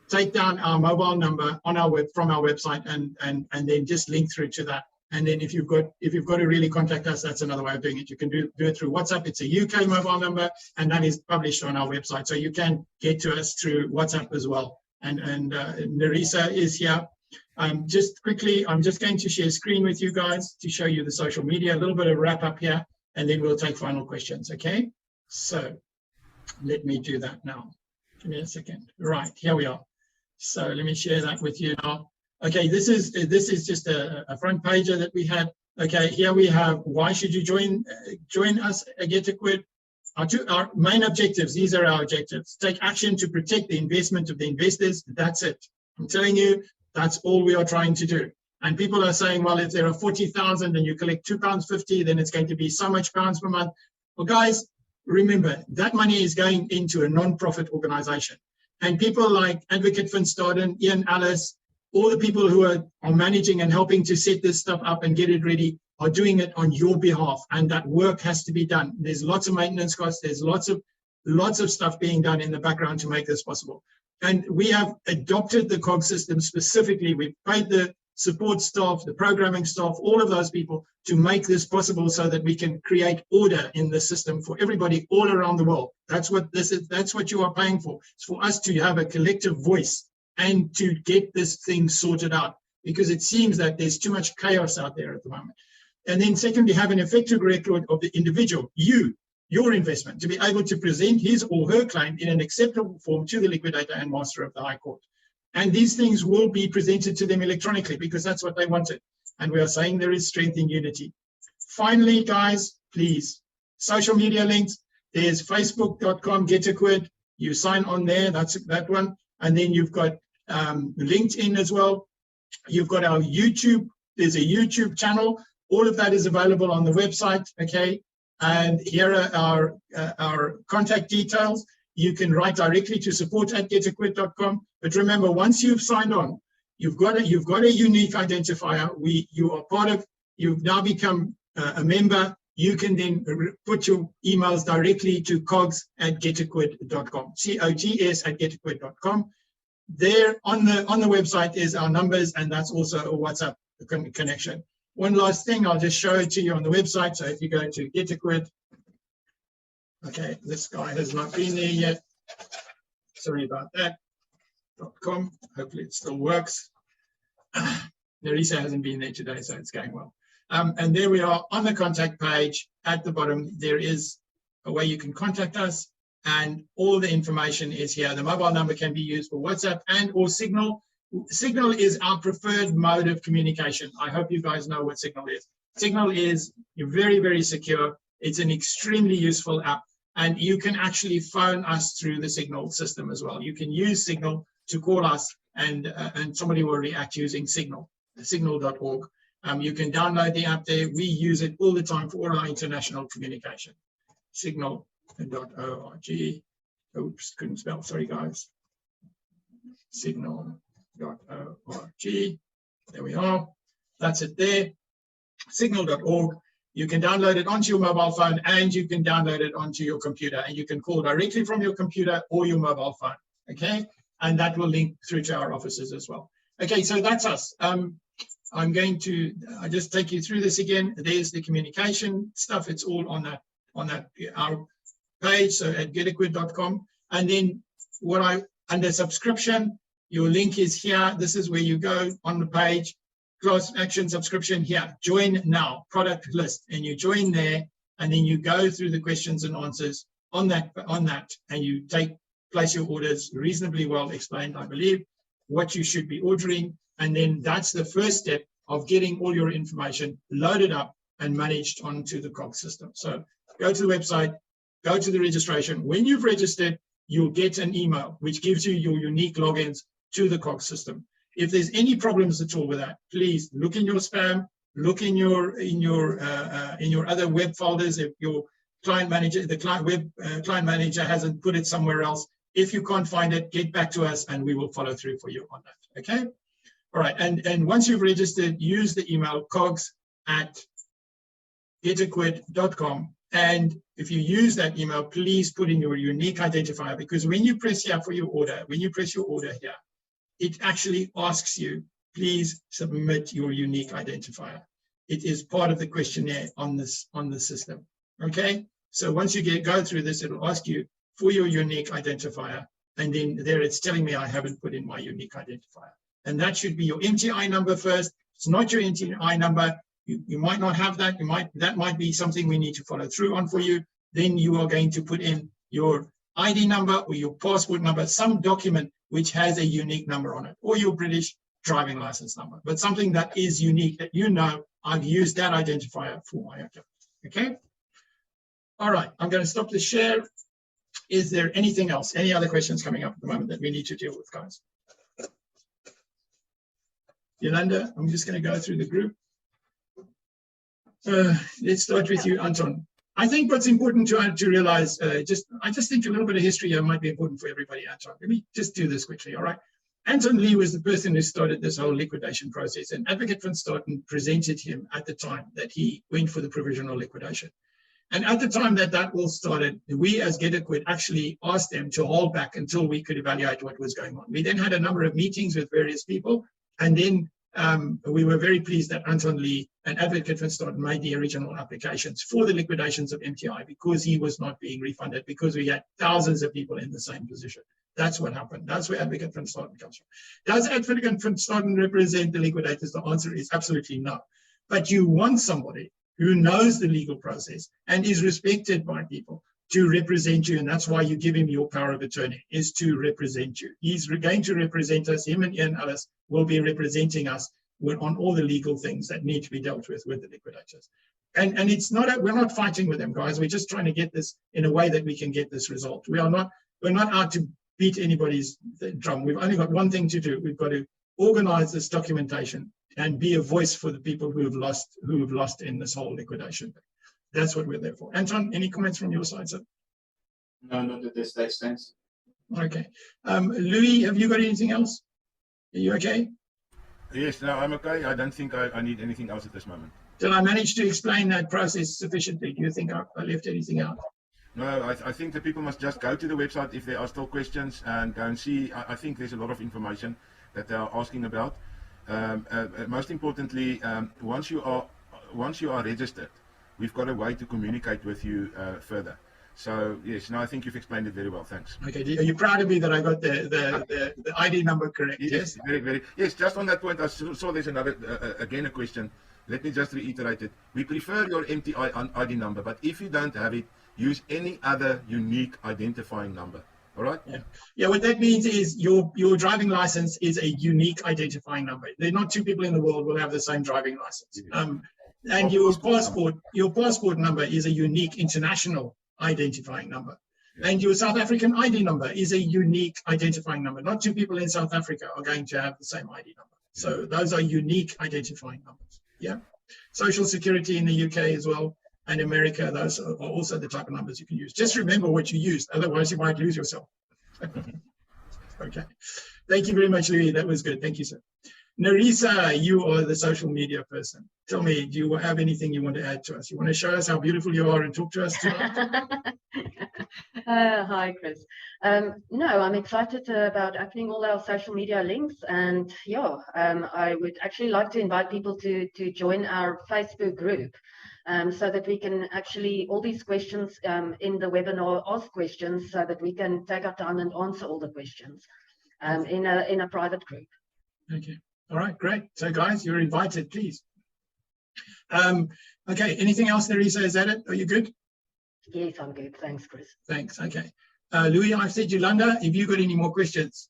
take down our mobile number on our from our website, and then just link through to that. And then if you've got to really contact us, that's another way of doing it. You can do it through WhatsApp. It's a UK mobile number, and that is published on our website. So you can get to us through WhatsApp as well. And Nerissa is here. Just quickly, I'm just going to share screen with you guys to show you the social media, a little bit of wrap up here, and then we'll take final questions, okay? So let me do that now. Give me a second. Right, here we are. So let me share that with you now. Okay, this is just a front pager that we had. Okay, here we have why should you join us at GetaQuid. Our main objectives, these are our objectives. Take action to protect the investment of the investors. That's it. I'm telling you, that's all we are trying to do. And people are saying, well, if there are 40,000 and you collect £2.50, then it's going to be so much pounds per month. Well, guys, remember, that money is going into a non-profit organization. And people like Hendrik van Staden, Ian Ellis, all the people who are managing and helping to set this stuff up and get it ready are doing it on your behalf. And that work has to be done. There's lots of maintenance costs. There's lots of stuff being done in the background to make this possible. And we have adopted the COGS system specifically. We've paid the support staff, the programming staff, all of those people to make this possible so that we can create order in the system for everybody all around the world. That's what this is. That's what you are paying for. It's for us to have a collective voice and to get this thing sorted out, because it seems that there's too much chaos out there at the moment. And then secondly, have an effective record of the individual, your investment, to be able to present his or her claim in an acceptable form to the liquidator and master of the High Court. And these things will be presented to them electronically because that's what they wanted. And we are saying there is strength in unity. Finally, guys, please, social media links. There's facebook.com GetaQuid. You sign on there, that's that one. And then you've got LinkedIn as well. You've got our YouTube. There's a YouTube channel. All of that is available on the website, okay? And here are our contact details. You can write directly to support@getaquid.com. But remember, once you've signed on, you've got a unique identifier. You've now become a member. You can then put your emails directly to cogs@getaquid.com, COGS@getaquid.com. There on the website is our numbers, and that's also a WhatsApp connection. One last thing, I'll just show it to you on the website. So if you go to GetaQuid, okay, this guy has not been there yet. Sorry about that. .com. Hopefully it still works. Nerissa hasn't been there today, so it's going well. And there we are on the contact page. At the bottom, there is a way you can contact us, and all the information is here. The mobile number can be used for WhatsApp and or Signal. Signal is our preferred mode of communication. I hope you guys know what Signal is. Signal is very, very secure. It's an extremely useful app, and you can actually phone us through the Signal system as well. You can use Signal to call us, and somebody will react using Signal, signal.org. You can download the app there. We use it all the time for all our international communication. Signal.org. Oops, couldn't spell. Sorry, guys. Signal.org. There we are. That's it there. Signal.org. You can download it onto your mobile phone, and you can download it onto your computer, and you can call directly from your computer or your mobile phone. Okay, and that will link through to our offices as well. Okay, so that's us. I'm going to just take you through this again. There's the communication stuff. It's all on our page, so at GetaQuid.com. And then under subscription, your link is here. This is where you go on the page. Class action subscription here. Join now, product list, and you join there, and then you go through the questions and answers on that, and you place your orders reasonably well explained, I believe, what you should be ordering. And then that's the first step of getting all your information loaded up and managed onto the COGS system. So go to the website, go to the registration. When you've registered, you'll get an email which gives you your unique logins to the COGS system. If there's any problems at all with that, please look in your spam, look in your other web folders, if your client manager, the client manager hasn't put it somewhere else. If you can't find it, get back to us and we will follow through for you on that. Okay. All right. And once you've registered, use the email cogs@GetaQuid.com. And if you use that email, please put in your unique identifier, because when you press here for your order, when you press your order here, it actually asks you, please submit your unique identifier. It is part of the questionnaire on the system. Okay. So once you go through this, it'll ask you for your unique identifier. And then there it's telling me I haven't put in my unique identifier. And that should be your MTI number first. It's not your MTI number. You might not have that. That might be something we need to follow through on for you. Then you are going to put in your ID number or your passport number, some document which has a unique number on it, or your British driving license number, but something that is unique, that you know I've used that identifier for my account. Okay. All right. I'm going to stop the share. Is there anything else? Any other questions coming up at the moment that we need to deal with, guys? Yolanda, I'm just going to go through the group. Let's start with you, Anton. I think what's important to realize, I just think a little bit of history here might be important for everybody, Anton. Let me just do this quickly, all right? Anton Lee was the person who started this whole liquidation process, and Advocate van Staden presented him at the time that he went for the provisional liquidation. And at the time that all started, we as GetaQuid actually asked them to hold back until we could evaluate what was going on. We then had a number of meetings with various people, and then we were very pleased that Anton Lee and Advocate van Staden made the original applications for the liquidations of MTI, because he was not being refunded, because we had thousands of people in the same position. That's what happened. That's where Advocate van Staden comes from. Does Advocate van Staden represent the liquidators? The answer is absolutely no. But you want somebody who knows the legal process and is respected by people to represent you, and that's why you give him your power of attorney, is to represent you. He's going to represent us. Him and Ian Ellis will be representing us on all the legal things that need to be dealt with the liquidators. And it's not we're not fighting with them, guys. We're just trying to get this in a way that we can get this result. We're not out to beat anybody's drum. We've only got one thing to do. We've got to organize this documentation and be a voice for the people who have lost in this whole liquidation. That's what we're there for. Anton, any comments from your side, sir? No, not at this stage, thanks. Okay. Louis, have you got anything else? Are you okay? Yes, no, I'm okay. I don't think I need anything else at this moment. Did I manage to explain that process sufficiently? Do you think I left anything out? No, I think the people must just go to the website if there are still questions and go and see. I think there's a lot of information that they are asking about. Most importantly, once you are registered, we've got a way to communicate with you further. So yes, no, I think you've explained it very well. Thanks. Okay, are you proud of me that I got the ID number correct? Yes, very. Yes, just on that point, I saw there's another again a question. Let me just reiterate it. We prefer your MTI ID number, but if you don't have it, use any other unique identifying number. All right? Yeah. What that means is your driving license is a unique identifying number. There are not two people in the world will have the same driving license. And your passport number is a unique international identifying number. And your South African ID number is a unique identifying number. Not two people in South Africa are going to have the same ID number. So those are unique identifying numbers. Yeah. Social Security in the UK as well, and America, those are also the type of numbers you can use. Just remember what you used, otherwise you might lose yourself. Okay. Thank you very much, Louis. That was good. Thank you, sir. Narisa, you are the social media person. Tell me, do you have anything you want to add to us? You want to show us how beautiful you are and talk to us tonight? Hi, Chris. No, I'm excited about opening all our social media links, and yeah, I would actually like to invite people to join our Facebook group, so that we can actually, all these questions in the webinar, ask questions so that we can take our time and answer all the questions in a private group. Okay. All right, great. So guys, you're invited, please. Okay, anything else, Narisa? Is that it? Are you good? Yes, I'm good. Thanks, Chris. Thanks. Okay. Louis, I've said Yolanda, have you got any more questions?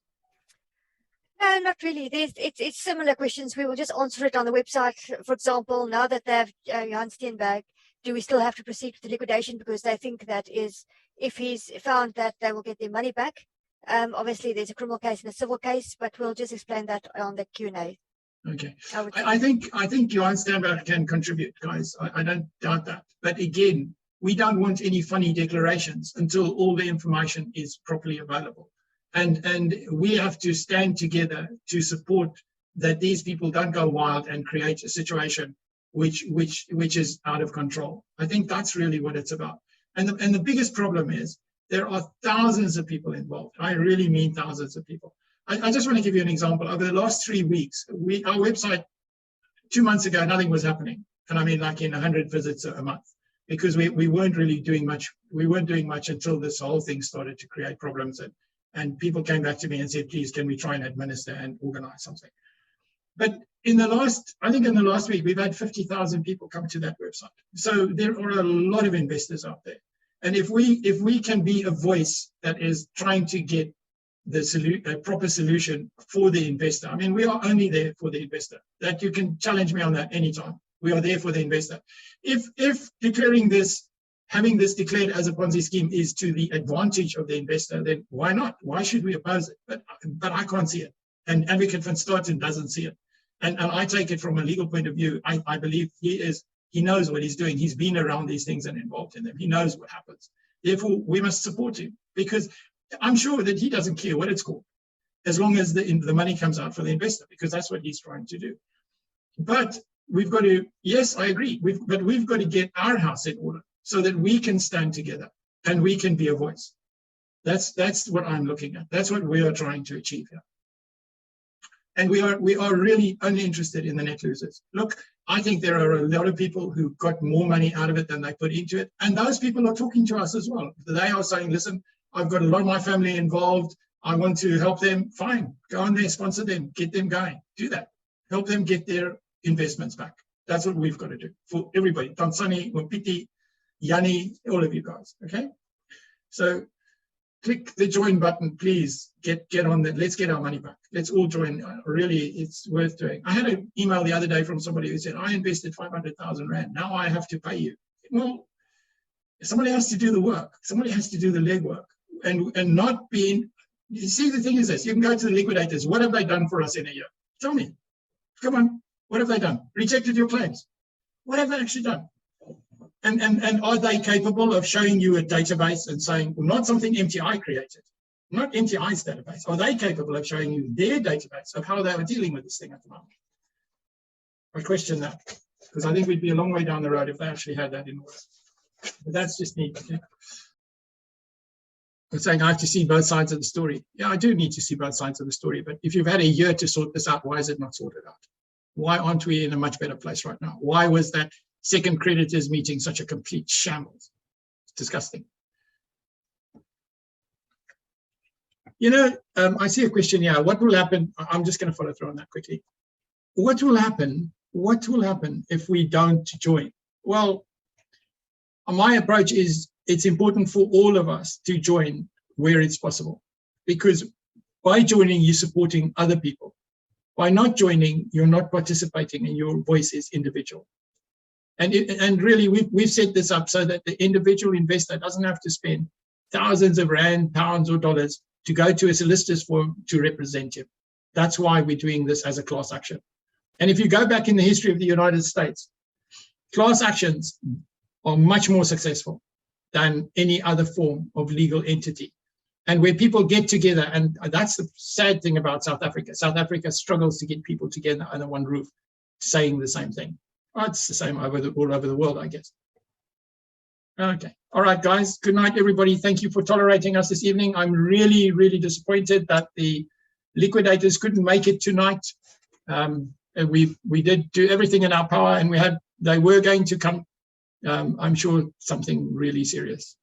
No, not really. It's similar questions. We will just answer it on the website. For example, now that they have Jan Steenberg, do we still have to proceed with the liquidation? Because they think that is, if he's found that they will get their money back. Obviously, there's a criminal case and a civil case, but we'll just explain that on the Q&A. Okay. I think Jan Steenberg can contribute, guys. I don't doubt that. But again, we don't want any funny declarations until all the information is properly available. And we have to stand together to support that these people don't go wild and create a situation which is out of control. I think that's really what it's about. And the biggest problem is there are thousands of people involved. I really mean thousands of people. I just want to give you an example. Over the last 3 weeks, our website, 2 months ago, nothing was happening. And I mean like in 100 visits a month, because we weren't really doing much. We weren't doing much until this whole thing started to create problems. And people came back to me and said, please, can we try and administer and organize something? But in the last week, we've had 50,000 people come to that website. So there are a lot of investors out there. And if we can be a voice that is trying to get a proper solution for the investor, I mean, we are only there for the investor. That you can challenge me on that anytime. We are there for the investor. If declaring this, having this declared as a Ponzi scheme is to the advantage of the investor, then why not? Why should we oppose it? But I can't see it. And Advocate van Staden doesn't see it. And I take it from a legal point of view. I believe he knows what he's doing. He's been around these things and involved in them. He knows what happens. Therefore, we must support him, because I'm sure that he doesn't care what it's called, as long as the money comes out for the investor, because that's what he's trying to do. But we've got to, yes, I agree, but we've got to get our house in order so that we can stand together and we can be a voice. That's what I'm looking at. That's what we are trying to achieve here. And we are really only interested in the net losers. Look, I think there are a lot of people who got more money out of it than they put into it. And those people are talking to us as well. They are saying, listen, I've got a lot of my family involved. I want to help them. Fine, go on there, sponsor them, get them going. Do that. Help them get their investments back. That's what we've got to do for everybody. Tansani, Mpiti, Yanni, all of you guys, okay? So click the join button, please. Get on that. Let's get our money back. Let's all join. Really, it's worth doing. I had an email the other day from somebody who said, I invested 500,000 Rand. Now I have to pay you. Well, somebody has to do the work. Somebody has to do the legwork. And not being, you see, the thing is this, you can go to the liquidators. What have they done for us in a year? Tell me. Come on. What have they done? Rejected your claims. What have they actually done? And are they capable of showing you a database and saying, well, not something MTI created, not MTI's database. Are they capable of showing you their database of how they are dealing with this thing at the moment? I question that, because I think we'd be a long way down the road if they actually had that in order. But that's just me. Okay? I'm saying I have to see both sides of the story. Yeah, I do need to see both sides of the story. But if you've had a year to sort this out, why is it not sorted out? Why aren't we in a much better place right now? Why was that second creditors meeting such a complete shambles? It's disgusting. You know, I see a question here. What will happen? I'm just going to follow through on that quickly. What will happen? What will happen if we don't join? Well, my approach is it's important for all of us to join where it's possible, because by joining, you're supporting other people. By not joining, you're not participating, and your voice is individual. And really, we've set this up so that the individual investor doesn't have to spend thousands of Rand, pounds, or dollars to go to a solicitor's firm to represent him. That's why we're doing this as a class action. And if you go back in the history of the United States, class actions are much more successful than any other form of legal entity. And where people get together, and that's the sad thing about South Africa. South Africa struggles to get people together under one roof saying the same thing. Oh, it's the same all over the world, I guess. Okay. All right, guys. Good night, everybody. Thank you for tolerating us this evening. I'm really, really disappointed that the liquidators couldn't make it tonight. We did do everything in our power, and they were going to come. I'm sure something really serious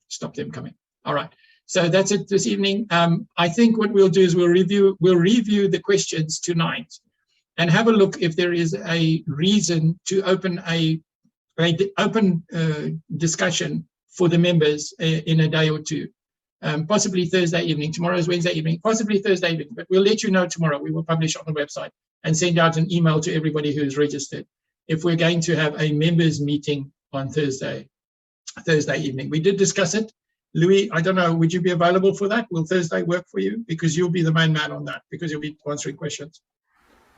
stopped them coming. All right. So that's it this evening. I think what we'll do is we'll review the questions tonight and have a look if there is a reason to open a open discussion for the members in a day or two, possibly Thursday evening. Tomorrow is Wednesday evening, possibly Thursday evening, but we'll let you know tomorrow. We will publish on the website and send out an email to everybody who is registered if we're going to have a members meeting on Thursday evening. We did discuss it. Louis, I don't know, would you be available for that? Will Thursday work for you? Because you'll be the main man on that, because you'll be answering questions.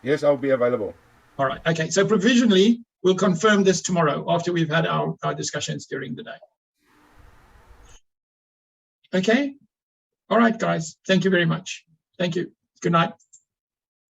Yes, I'll be available. All right. Okay. So provisionally, we'll confirm this tomorrow after we've had our discussions during the day. Okay. All right, guys. Thank you very much. Thank you. Good night.